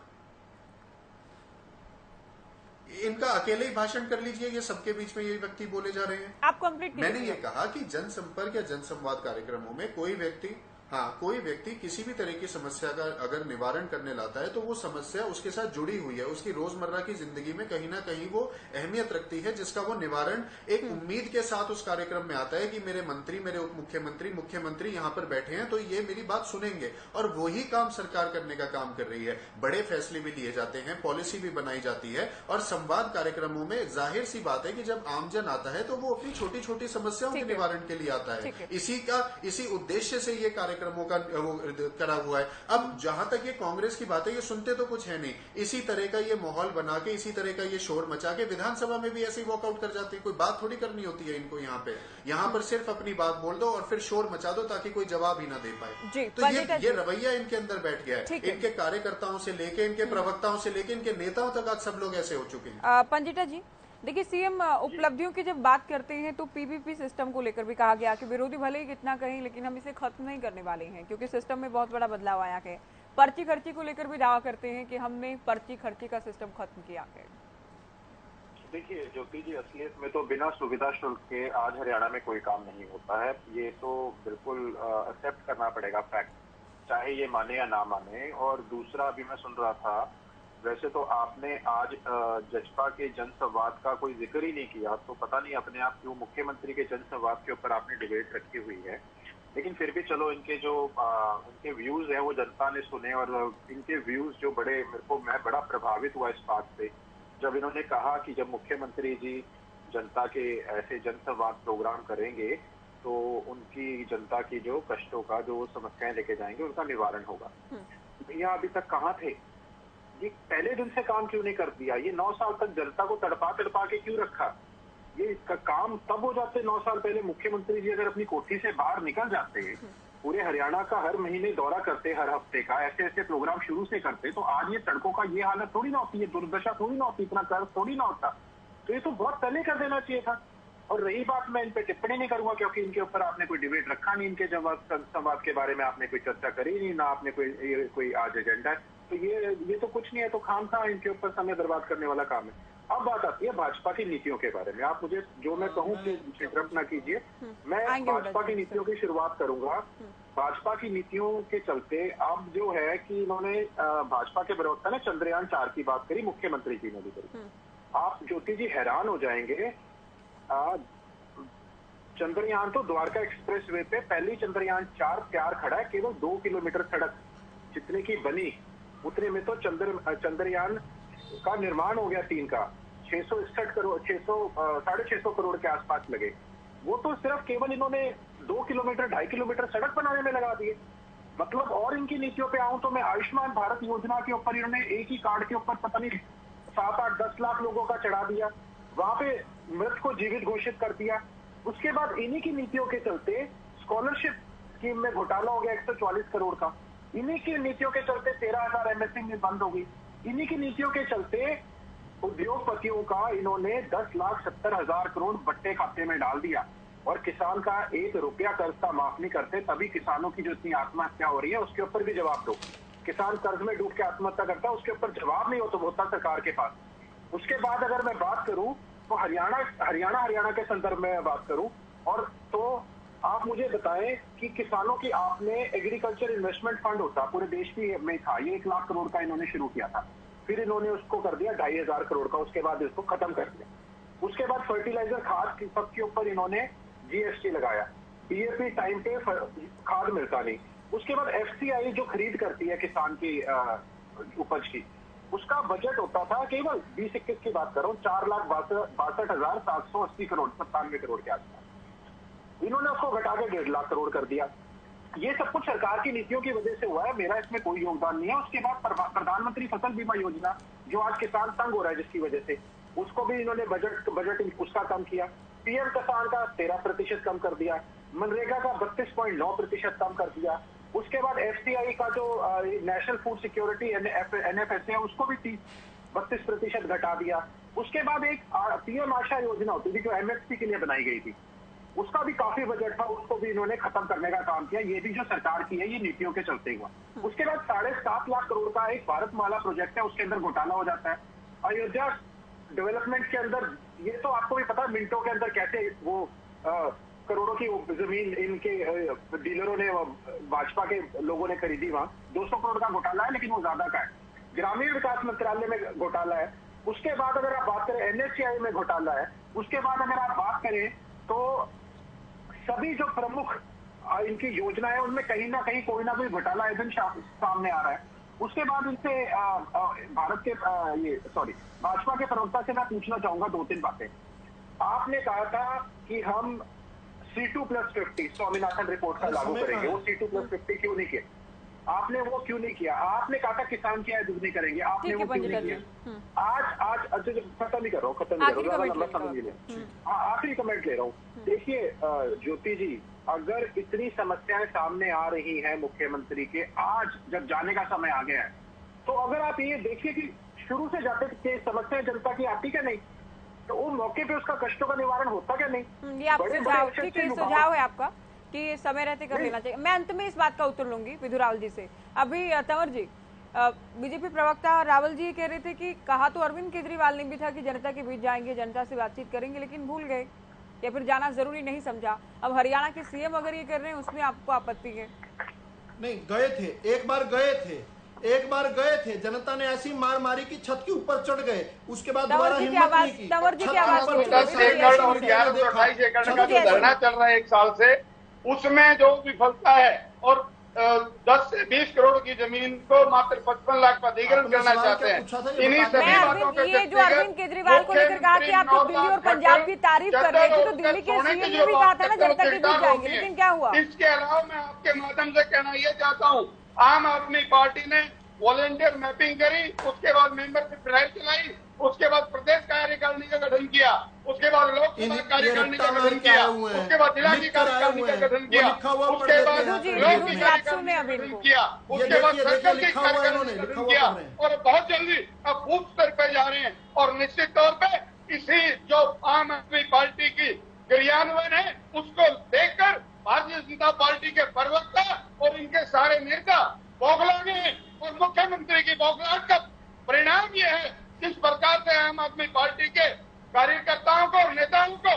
Speaker 8: इनका अकेले ही भाषण कर लीजिए। ये सबके बीच में ये व्यक्ति बोले जा रहे हैं।
Speaker 1: आप कंप्लीट कीजिए।
Speaker 8: मैंने ये कहा कि जनसंपर्क या जनसंवाद कार्यक्रमों में कोई व्यक्ति किसी भी तरह की समस्या का अगर निवारण करने लाता है तो वो समस्या उसके साथ जुड़ी हुई है, उसकी रोजमर्रा की जिंदगी में कहीं ना कहीं वो अहमियत रखती है, जिसका वो निवारण एक उम्मीद के साथ उस कार्यक्रम में आता है कि मेरे मंत्री, मेरे उप मुख्यमंत्री यहाँ पर बैठे हैं तो ये मेरी बात सुनेंगे। और वही काम सरकार करने का काम कर रही है। बड़े फैसले भी लिए जाते हैं, पॉलिसी भी बनाई जाती है और संवाद कार्यक्रमों में जाहिर सी बात है कि जब आमजन आता है तो वो अपनी छोटी छोटी समस्याओं के निवारण के लिए आता है। इसी उद्देश्य से ये कार्यक्रमों का वो करा हुआ है। अब जहां तक ये कांग्रेस की बात है, ये सुनते तो कुछ है नहीं, इसी तरह का ये माहौल बना के, इसी तरह का ये शोर मचा के विधानसभा में भी ऐसे ही वॉकआउट कर जाते हैं। कोई बात थोड़ी करनी होती है इनको यहाँ पर सिर्फ अपनी बात बोल दो और फिर शोर मचा दो ताकि कोई जवाब ही ना दे पाए। तो ये रवैया इनके अंदर बैठ गया है। इनके कार्यकर्ताओं से लेके, इनके प्रवक्ताओं से लेके, इनके नेताओं तक आज सब लोग ऐसे हो चुके हैं।
Speaker 1: पंजिटा जी देखिए, सीएम उपलब्धियों की जब बात करते हैं तो पीपीपी सिस्टम को लेकर भी कहा गया कि विरोधी भले ही कितना कहें लेकिन हम इसे खत्म नहीं करने वाले हैं क्योंकि सिस्टम में बहुत बड़ा बदलाव आया है। पर्ची खर्ची को लेकर भी दावा करते हैं कि हमने पर्ची खर्ची का सिस्टम खत्म किया है।
Speaker 9: देखिए ज्योति जी, असलियत में तो बिना सुविधा शुल्क के आज हरियाणा में कोई काम नहीं होता है। ये तो बिल्कुल एक्सेप्ट करना पड़ेगा फैक्ट, चाहे ये माने या ना माने। और दूसरा, अभी मैं सुन रहा था, वैसे तो आपने आज जजपा के जनसंवाद का कोई जिक्र ही नहीं किया, तो पता नहीं अपने आप क्यों मुख्यमंत्री के जनसंवाद के ऊपर आपने डिबेट रखी हुई है। लेकिन फिर भी चलो, इनके जो उनके व्यूज हैं वो जनता ने सुने और इनके व्यूज जो मैं बड़ा प्रभावित हुआ इस बात से जब इन्होंने कहा कि जब मुख्यमंत्री जी जनता के ऐसे जनसंवाद प्रोग्राम करेंगे तो उनकी जनता की जो कष्टों का, जो समस्याएं लेके जाएंगे, उनका निवारण होगा। भैया अभी तक कहाँ थे?
Speaker 10: ये पहले दिन से काम क्यों नहीं कर दिया? ये 9 साल तक जनता को तड़पा तड़पा के क्यों रखा? ये इसका काम तब हो जाते 9 साल पहले मुख्यमंत्री जी अगर अपनी कोठी से बाहर निकल जाते, पूरे हरियाणा का हर महीने दौरा करते, हर हफ्ते का ऐसे ऐसे प्रोग्राम शुरू से करते, तो आज ये सड़कों का ये हालत थोड़ी ना होती, ये दुर्दशा थोड़ी ना होती, इतना कर्ज थोड़ी ना होता। तो ये तो बहुत पहले कर देना चाहिए था। और रही बात, मैं इन पे टिप्पणी नहीं करूंगा क्योंकि इनके ऊपर आपने कोई डिबेट रखा नहीं, इनके संवाद के बारे में आपने कोई चर्चा करी नहीं, ना आपने कोई आज एजेंडा है, तो ये तो कुछ नहीं है, तो खाम खा इनके ऊपर समय बर्बाद करने वाला काम है। अब बात आती है भाजपा की नीतियों के बारे में। आप मुझे जो मैं कहूँ इंटरप्ट ना कीजिए, मैं भाजपा की नीतियों की शुरुआत करूंगा। भाजपा की नीतियों के चलते अब जो है कि इन्होंने भाजपा के प्रवक्ता ने चंद्रयान 4 की बात करी, मुख्यमंत्री जी ने भी करी। आप ज्योति जी हैरान हो जाएंगे, चंद्रयान तो द्वारका एक्सप्रेसवे पे पहली चंद्रयान 4 तैयार खड़ा है, केवल 2 किलोमीटर सड़क जितने की बनी उतने में तो चंद्रयान का निर्माण हो गया 3 का 661 करोड़ 650 करोड़ के आसपास लगे। वो तो सिर्फ केवल इन्होंने 2 किलोमीटर 2.5 किलोमीटर सड़क बनाने में लगा दिए। मतलब और इनकी नीतियों पे आऊं तो मैं आयुष्मान भारत योजना के ऊपर इन्होंने एक ही कार्ड के ऊपर पता नहीं 7-8-10 लाख लोगों का चढ़ा दिया, वहां पे मृत को जीवित घोषित कर दिया। उसके बाद इन्हीं की नीतियों के चलते स्कॉलरशिप स्कीम में घोटाला हो गया 144 करोड़ का। इन्हीं की नीतियों के चलते 13,000 एमएसएमई बंद हो गई। इन्हीं की नीतियों के चलते उद्योगपतियों का इन्होंने 10,70,000 करोड़ बट्टे खाते में डाल दिया और किसान का 1 रुपया कर्ज का माफ नहीं करते। तभी किसानों की जो इतनी आत्महत्या हो रही है उसके ऊपर भी जवाब दो। किसान कर्ज में डूब के आत्महत्या करता है, उसके ऊपर जवाब नहीं होता सरकार के पास। उसके बाद अगर मैं बात करूं तो हरियाणा के संदर्भ में बात करूं, और तो आप मुझे बताएं कि किसानों की आपने एग्रीकल्चर इन्वेस्टमेंट फंड होता पूरे देश में था, ये 1 लाख करोड़ का इन्होंने शुरू किया था, फिर इन्होंने उसको कर दिया 2,500 करोड़ का, उसके बाद इसको खत्म कर दिया। उसके बाद फर्टिलाइजर खाद सबके ऊपर इन्होंने जीएसटी लगाया, डीएपी टाइम पे खाद मिलता नहीं। उसके बाद एफसीआई जो खरीद करती है किसान की उपज की, उसका बजट होता था केवल 2021 की बात करो 4,62,780 करोड़ 97 करोड़ के आसपास। इन्होंने उसको घटा के 1.5 लाख करोड़ कर दिया। ये सब कुछ सरकार की नीतियों की वजह से हुआ है, मेरा इसमें कोई योगदान नहीं है। उसके बाद प्रधानमंत्री फसल बीमा योजना जो आज किसान तंग हो रहा है जिसकी वजह से, उसको भी इन्होंने बजट उसका कम किया। पीएम किसान का 13% कम कर दिया, मनरेगा का 32.9% कम कर दिया। उसके बाद एफसीआई का जो नेशनल फूड सिक्योरिटी एनएफएसए है उसको भी 32% घटा दिया। उसके बाद एक पीएम आशा योजना होती थी जो एमएसपी के लिए बनाई गई थी, उसका भी काफी बजट था, उसको भी इन्होंने खत्म करने का काम किया। ये भी जो सरकार की है ये नीतियों के चलते हुआ। उसके बाद 7.5 लाख करोड़ का एक भारतमाला प्रोजेक्ट है, उसके अंदर घोटाला हो जाता है। अयोध्या डेवलपमेंट के अंदर ये तो आपको भी पता है मिनटों के अंदर कैसे वो करोड़ों की जमीन इनके डीलरों ने भाजपा के लोगों ने खरीदी, वहां 200 करोड़ का घोटाला है, लेकिन वो ज्यादा का है। ग्रामीण विकास मंत्रालय में घोटाला है। उसके बाद अगर आप बात करें एनएचआई में घोटाला है। उसके बाद अगर आप बात करें तो सभी जो प्रमुख इनकी योजना है उनमें कहीं ना कहीं कोई ना कोई घोटाला एकदम सामने आ रहा है। उसके बाद इनसे भाजपा के प्रवक्ता से मैं पूछना चाहूंगा 2-3 बातें। आपने कहा था कि हम C2+50 स्वामीनाथन रिपोर्ट का लागू करेंगे, वो C2+50 क्यों नहीं किया? आपने वो क्यों नहीं किया? आपने कहा था किसान की आय दुगनी करेंगे, आपने वो क्यों नहीं किया? आज खत्म ही कर रहा हूँ, आखिरी कमेंट ले रहा हूँ। देखिए ज्योति जी, अगर इतनी समस्याएं सामने आ रही हैं मुख्यमंत्री के, आज जब जाने का समय आ गया है, तो अगर आप ये देखिए कि शुरू से जाते थे समस्याएं जनता की आती क्या नहीं, तो वो मौके पे उसका कष्टों का निवारण होता क्या नहीं?
Speaker 1: ये आप सुझाव है आपका कि समय रहते कर लेना चाहिए। मैं अंत में इस बात का उत्तर लूंगी विधु रावल जी से। अभी तंवर जी, बीजेपी प्रवक्ता रावल जी कह रहे थे कि कहा तो अरविंद केजरीवाल ने भी था कि जनता के बीच जाएंगे, जनता से बातचीत करेंगे, लेकिन भूल गए या फिर जाना जरूरी नहीं समझा। अब हरियाणा के सीएम अगर ये कर रहे हैं उसमें आपको आपत्ति है?
Speaker 6: नहीं, गए थे, एक बार गए थे, जनता ने ऐसी मार मारी कि छत के ऊपर चढ़ गए, उसके बाद दोबारा हिम्मत नहीं की।
Speaker 11: 10 एकड़ और 1128 एकड़ का जो धरना चल रहा है 1 साल से, उसमें जो विफलता है और 10 से 20 करोड़ की जमीन को मात्र 55 लाख का अधिग्रहण करना चाहते हैं। इन्हीं सभी बातों के
Speaker 1: ये जो अरविंद केजरीवाल को लेकर कहा कि आप तो दिल्ली और पंजाब की तारीफ कर रहे थे, तो दिल्ली के सीएम ने भी कहा था ना जनता के बीच जाएंगे, लेकिन क्या हुआ?
Speaker 11: इसके अलावा मैं आपके माध्यम से कहना ये चाहता हूँ, आम आदमी पार्टी ने वॉलेंटियर मैपिंग करी, उसके बाद मेंबरशिप ड्राइव चलाई, उसके बाद प्रदेश कार्यकारिणी का गठन किया, उसके बाद लोकसभा कार्यकारिणी का गठन किया, उसके बाद जिला की कार्यकारिणी का गठन किया, उसके बाद ब्लॉक की कार्यकारिणी का गठन किया, उसके बाद सर्कल की कार्यकारिणी का गठन किया और बहुत जल्दी अब बूथ स्तर पे जा रहे हैं। और निश्चित तौर पे इसी जो आम आदमी पार्टी की क्रियान्वयन है उसको देखकर भारतीय जनता पार्टी के प्रवक्ता और इनके सारे नेता बौखला गए और मुख्यमंत्री की बौखलाहट का परिणाम ये है जिस प्रकार से आम आदमी पार्टी के कार्यकर्ताओं को और नेताओं को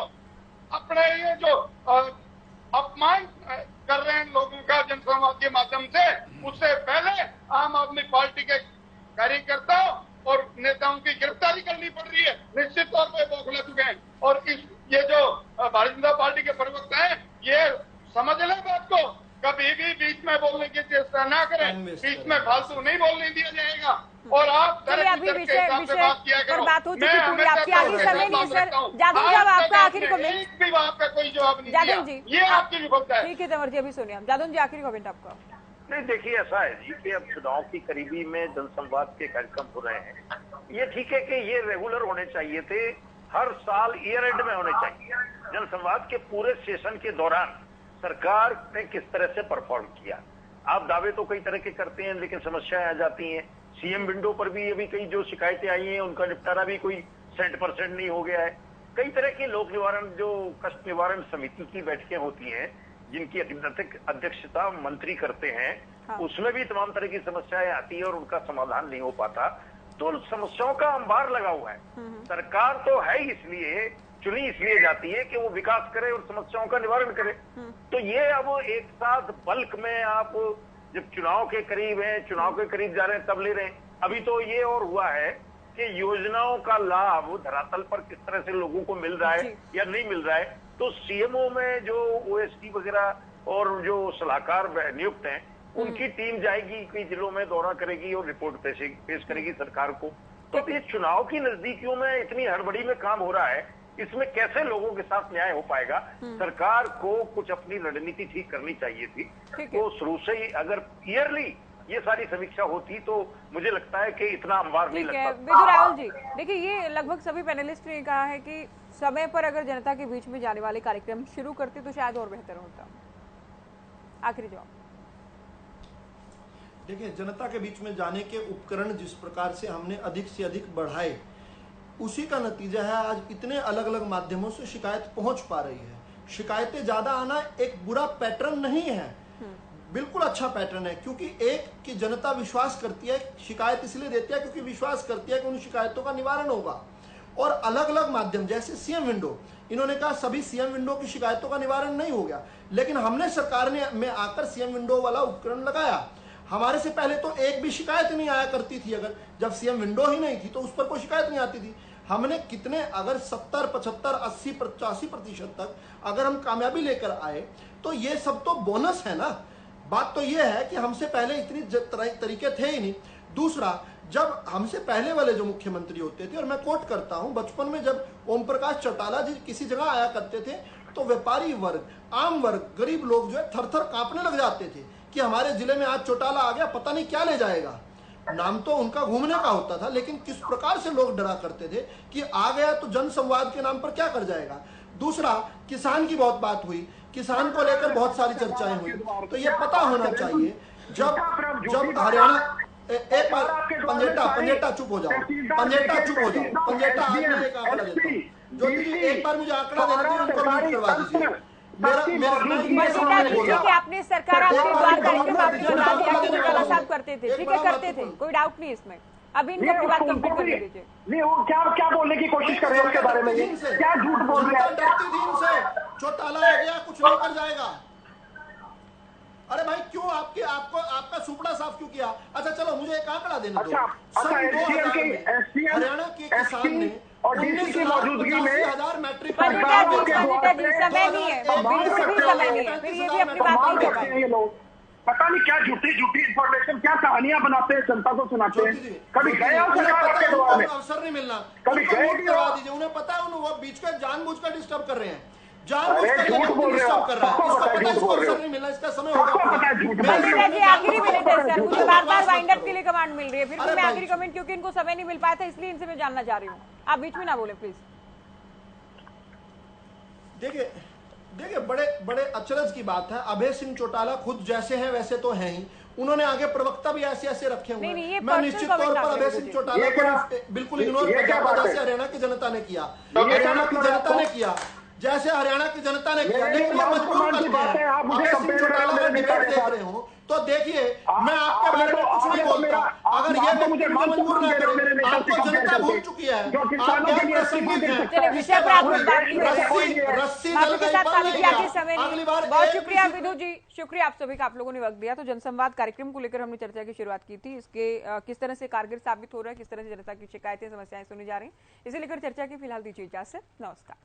Speaker 11: अपने ये जो अपमान कर रहे हैं लोगों का जनसंवाद के माध्यम से, उससे पहले आम आदमी पार्टी के कार्यकर्ताओं और नेताओं की गिरफ्तारी करनी पड़ रही है। निश्चित तौर पर बौखला चुके हैं और ये जो भारतीय जनता पार्टी के प्रवक्ता है ये समझ ले बात को, कभी भी बीच में बोलने की चेष्टा ना करें, बीच में फालतू नहीं बोलने दिया जाएगा। और आप
Speaker 1: अभी विषय पर बात हो चुकी पूरी, आपकी आखिरी समय नहीं सर। जादव साहब आपका आखिरी कमेंट।
Speaker 11: भी बात का कोई जवाब नहीं
Speaker 1: जादव जी,
Speaker 11: ये आपकी विफलता है।
Speaker 1: ठीक है तंवर जी, अभी सुनिए हम। जादव जी आखिरी कमेंट आपका।
Speaker 12: नहीं देखिए, ऐसा है जी कि अब चुनाव की करीबी में जनसंवाद के कार्यक्रम हो रहे हैं। ये ठीक है कि ये रेगुलर होने चाहिए थे, हर साल ईयर एंड में होने चाहिए। जनसंवाद के पूरे सेशन के दौरान सरकार ने किस तरह से परफॉर्म किया। आप दावे तो कई तरह के करते हैं लेकिन समस्याएं आ जाती हैं। सीएम विंडो पर भी अभी कई जो शिकायतें आई हैं उनका निपटारा भी कोई 100% नहीं हो गया है। कई तरह की लोक निवारण जो कष्ट निवारण समिति की बैठकें होती हैं जिनकी अध्यक्षता मंत्री करते हैं, हाँ। उसमें भी तमाम तरह की समस्याएं आती है और उनका समाधान नहीं हो पाता। तो समस्याओं का अंबार लगा हुआ है। सरकार तो है इसलिए चुनी इसलिए जाती है कि वो विकास करे और समस्याओं का निवारण करे। तो ये अब एक साथ बल्क में आप जब चुनाव के करीब है, चुनाव के करीब जा रहे हैं तब ले रहे हैं। अभी तो ये और हुआ है कि योजनाओं का लाभ धरातल पर किस तरह से लोगों को मिल रहा है या नहीं मिल रहा है। तो सीएमओ में जो ओएसडी वगैरह और जो सलाहकार नियुक्त हैं उनकी टीम जाएगी, कई जिलों में दौरा करेगी और रिपोर्ट पेश करेगी सरकार को। तो ये चुनाव की नजदीकियों में इतनी हड़बड़ी में काम हो रहा है, इसमें कैसे लोगों के साथ न्याय हो पाएगा। सरकार को कुछ अपनी रणनीति ठीक करनी चाहिए थी। तो शुरू से ही अगर ईयरली ये सारी समीक्षा होती तो मुझे लगता है कि इतना अंबार नहीं लगता।
Speaker 1: विदुर रावल जी, देखिए ये लगभग सभी पैनलिस्ट ने कहा है कि समय पर अगर जनता के बीच में जाने वाले कार्यक्रम शुरू करते तो शायद और बेहतर होता। आखिरी जवाब।
Speaker 6: देखिए, जनता के बीच में जाने के उपकरण जिस प्रकार से हमने अधिक से अधिक बढ़ाए, उसी का नतीजा है आज इतने अलग अलग माध्यमों से शिकायत पहुंच पा रही है। शिकायतें ज्यादा आना एक बुरा पैटर्न नहीं है, बिल्कुल अच्छा पैटर्न है, क्योंकि एक कि जनता विश्वास करती है, शिकायत इसलिए देती है क्योंकि विश्वास करती है कि उन शिकायतों का निवारण होगा। और अलग अलग माध्यम जैसे सीएम विंडो, इन्होंने कहा सभी सीएम विंडो की शिकायतों का निवारण नहीं हो गया, लेकिन हमने सरकार में आकर सीएम विंडो वाला उपकरण लगाया। हमारे से पहले तो एक भी शिकायत नहीं आया करती थी, अगर जब सीएम विंडो ही नहीं थी तो उस पर कोई शिकायत नहीं आती थी। हमने कितने अगर 70, 75, 80, 85% तक अगर हम कामयाबी लेकर आए तो ये सब तो बोनस है ना। बात तो ये है कि हमसे पहले इतनी तरीके थे ही नहीं। दूसरा, जब हमसे पहले वाले जो मुख्यमंत्री होते थे, और मैं कोट करता हूं, बचपन में जब ओम प्रकाश चौटाला जी किसी जगह आया करते थे तो व्यापारी वर्ग, आम वर्ग, गरीब लोग जो है थर थर कांपने लग जाते थे कि हमारे जिले में आज चौटाला आ गया, पता नहीं क्या ले जाएगा। नाम तो उनका घूमने का होता था, लेकिन किस प्रकार से लोग डरा करते थे कि आ गया तो जन संवाद के नाम पर क्या कर जाएगा। दूसरा, किसान की बहुत बात हुई, किसान को लेकर बहुत सारी चर्चाएं हुई। तो ये पता होना चाहिए जब हरियाणा एक बार पंजेटा चुप हो जाओ, पंजेटा चुप हो जाओ, पंजेटा आज मैं एक आंकड़ा देता हूँ, ज्योति जी एक बार मुझे आंकड़ा देना चाहिए, उनको म्यूट करवा दीजिए।
Speaker 1: आपने सरकार आपके द्वार कार्यक्रम साहब करते थे, ठीक है, करते थे, कोई डाउट नहीं इसमें। अभी इनका अपनी बात कंप्लीट कर लीजिए।
Speaker 10: नहीं, वो क्या बोलने की कोशिश कर रहे हैं उसके बारे में, क्या झूठ बोल रहे हैं।
Speaker 6: डरती दिन से चौटाला आ गया, कुछ नहीं कर जाएगा। अरे भाई क्यों आपका सुपड़ा साफ क्यों किया? अच्छा चलो मुझे एक आंकड़ा देने दो। हरियाणा के किसान ने
Speaker 10: और डीसी की मौजूदगी में
Speaker 6: 80,000 मैट्रिक
Speaker 1: समय नहीं है, फिर ये भी अपनी बात नहीं कर पाए।
Speaker 10: ये लोग पता नहीं क्या झूठी इंफॉर्मेशन, क्या कहानियां बनाते हैं, जनता को सुनाते हैं। कभी गए
Speaker 6: अवसर नहीं मिलना,
Speaker 10: कभी गए
Speaker 6: करवा दीजिए। उन्हें पता है वो बीच में जानबूझकर डिस्टर्ब कर रहे हैं।
Speaker 10: झूठ बोल रहे हो, सबको पता है झूठ बोल रहे हो,
Speaker 6: नहीं मिलना, इसका समय
Speaker 10: सबको पता है झूठ बोल रहे हो।
Speaker 1: जी आखिरी मिनट है सर, मुझे बार-बार वाइंड अप के लिए कमांड मिल रही है, फिर भी मैं आखिरी कमेंट, क्योंकि इनको समय नहीं मिल पाया था इसलिए इनसे मैं जानना चाह रही हूँ, आप बीच में ना बोले प्लीज।
Speaker 6: देखिए बड़े अचरज की बात है, अभय सिंह चौटाला खुद जैसे हैं वैसे तो हैं ही, उन्होंने आगे प्रवक्ता भी ऐसे रखे हुए हैं। मैं निश्चित तौर पर अभय सिंह चौटाला को बिल्कुल इग्नोर कर जाता जैसे हरियाणा की जनता ने किया, हरियाणा की जनता ने किया, जैसे हरियाणा की जनता ने किया। लेकिन ये मजबूर करते हैं, अभय सिंह चौटाला का डिबेट देख रहे हो तो देखिए, मैं आपके बारे में कुछ नहीं बोलता, अगर ये मुझे मजबूर ना करे, आपको जनता भूल चुकी है, आप क्या प्रासंगिक हैं,
Speaker 1: विषय पर आपने बात की
Speaker 6: रस्सी
Speaker 1: अगली बार। बहुत शुक्रिया विधु जी, शुक्रिया आप सभी का, आप लोगों ने वक्त दिया। तो जनसंवाद कार्यक्रम को लेकर हमने चर्चा की शुरुआत की थी, इसके किस तरह से कारगर साबित हो रहा है, किस तरह से जनता की शिकायतें समस्याएं सुनी जा रही हैं, इसे लेकर चर्चा की फिलहाल दीजिए इजाजत, नमस्कार।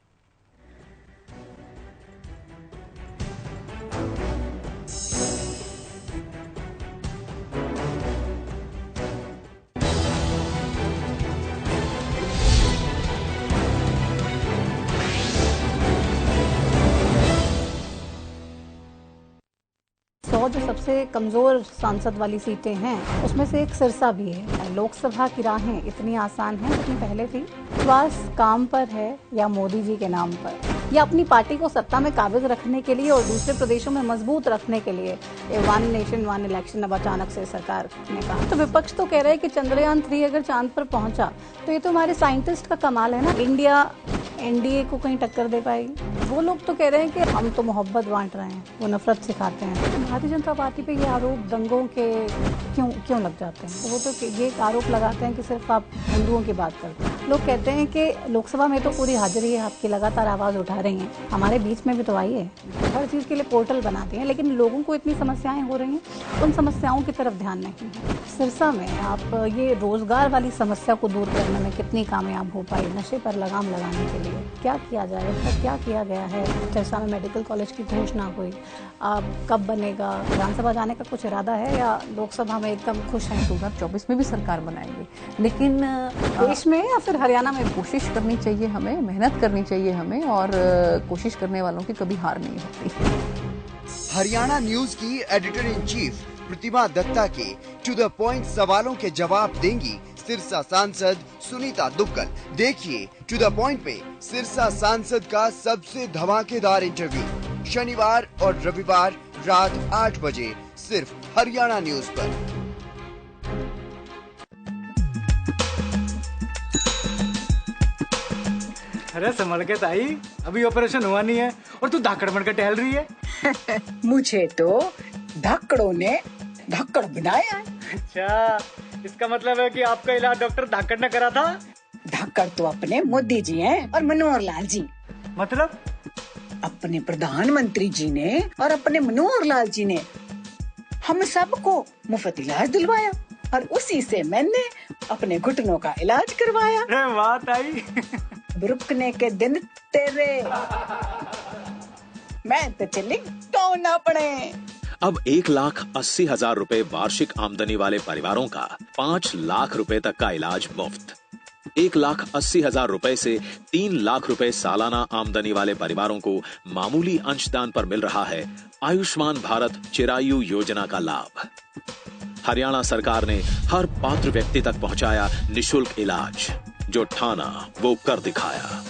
Speaker 13: जो सबसे कमजोर सांसद वाली सीटें हैं उसमें से एक सिरसा भी है। लोकसभा की राहें इतनी आसान हैं जितनी पहले थी। विश्वास काम पर है या मोदी जी के नाम पर, या अपनी पार्टी को सत्ता में काबिज रखने के लिए और दूसरे प्रदेशों में मजबूत रखने के लिए वन नेशन वन इलेक्शन अब अचानक से सरकार ने कहा। तो विपक्ष तो कह रहे हैं कि चंद्रयान 3 अगर चांद पर पहुंचा तो ये तो हमारे साइंटिस्ट का कमाल है ना, इंडिया एनडीए को कहीं टक्कर दे पाएगी। वो लोग तो कह रहे हैं कि हम तो मोहब्बत बांट रहे हैं, वो नफरत सिखाते हैं। तो भारतीय जनता पार्टी पे ये आरोप दंगों के क्यों लग जाते हैं? तो वो तो ये आरोप लगाते हैं कि सिर्फ आप हिंदुओं की बात करते हैं। लोग कहते हैं कि लोकसभा में तो पूरी हाजिरी है आपकी, लगातार आवाज उठा रही हैं, हमारे बीच में भी तो आई है, हर चीज के लिए पोर्टल बनाते हैं, लेकिन लोगों को इतनी समस्याएं हो रही हैं, उन समस्याओं की तरफ ध्यान नहीं है। सिरसा में आप ये रोजगार वाली समस्या को दूर करने में कितनी कामयाब हो पाई? नशे पर लगाम लगाने के लिए क्या किया जाए, क्या किया गया है? सिरसा में मेडिकल कॉलेज की घोषणा हुई, कब बनेगा? विधानसभा जाने का कुछ इरादा है या लोकसभा में एकदम खुश हैं?
Speaker 14: 2024 में भी सरकार बनाएंगे, लेकिन
Speaker 13: देश में या फिर हरियाणा में
Speaker 14: कोशिश करनी चाहिए हमें, मेहनत करनी चाहिए हमें, और कोशिश करने वालों की कभी हार नहीं होती।
Speaker 2: हरियाणा न्यूज की एडिटर इन चीफ प्रतिमा दत्ता के टू द पॉइंट सवालों के जवाब देंगी सिरसा सांसद सुनीता दुग्गल। देखिए टू द पॉइंट पे सिरसा सांसद का सबसे धमाकेदार इंटरव्यू शनिवार और रविवार रात 8 बजे सिर्फ हरियाणा न्यूज पर।
Speaker 15: अरे संभल के ताई, अभी ऑपरेशन हुआ नहीं है और तू धाकड़ बनकर टहल रही है।
Speaker 16: मुझे तो धाकड़ों ने धाकड़ बनाया।
Speaker 15: अच्छा, इसका मतलब है कि आपका इलाज डॉक्टर धाकड़ ने करा था?
Speaker 16: धाकड़ तो अपने मोदी जी हैं और मनोहर लाल जी।
Speaker 15: मतलब?
Speaker 16: अपने प्रधानमंत्री जी ने और अपने मनोहर लाल जी ने हम सबको मुफ्त इलाज दिलवाया और उसी से मैंने अपने घुटनों का इलाज करवाया।
Speaker 15: अरे वाह ताई।
Speaker 16: रुकने के दिन तेरे, मैं तो चली कौन ना पड़े।
Speaker 17: अब 1,80,000 रुपए वार्षिक आमदनी वाले परिवारों का 5 लाख रुपए तक का इलाज मुफ्त। 1,80,000 रुपए से 3 लाख रुपए सालाना आमदनी वाले परिवारों को मामूली अंशदान पर मिल रहा है आयुष्मान भारत चिरायु योजना का लाभ। हरियाणा सरकार ने हर पात्र व्यक्ति तक पहुंचाया निशुल्क इलाज। जो ठाना वो कर दिखाया।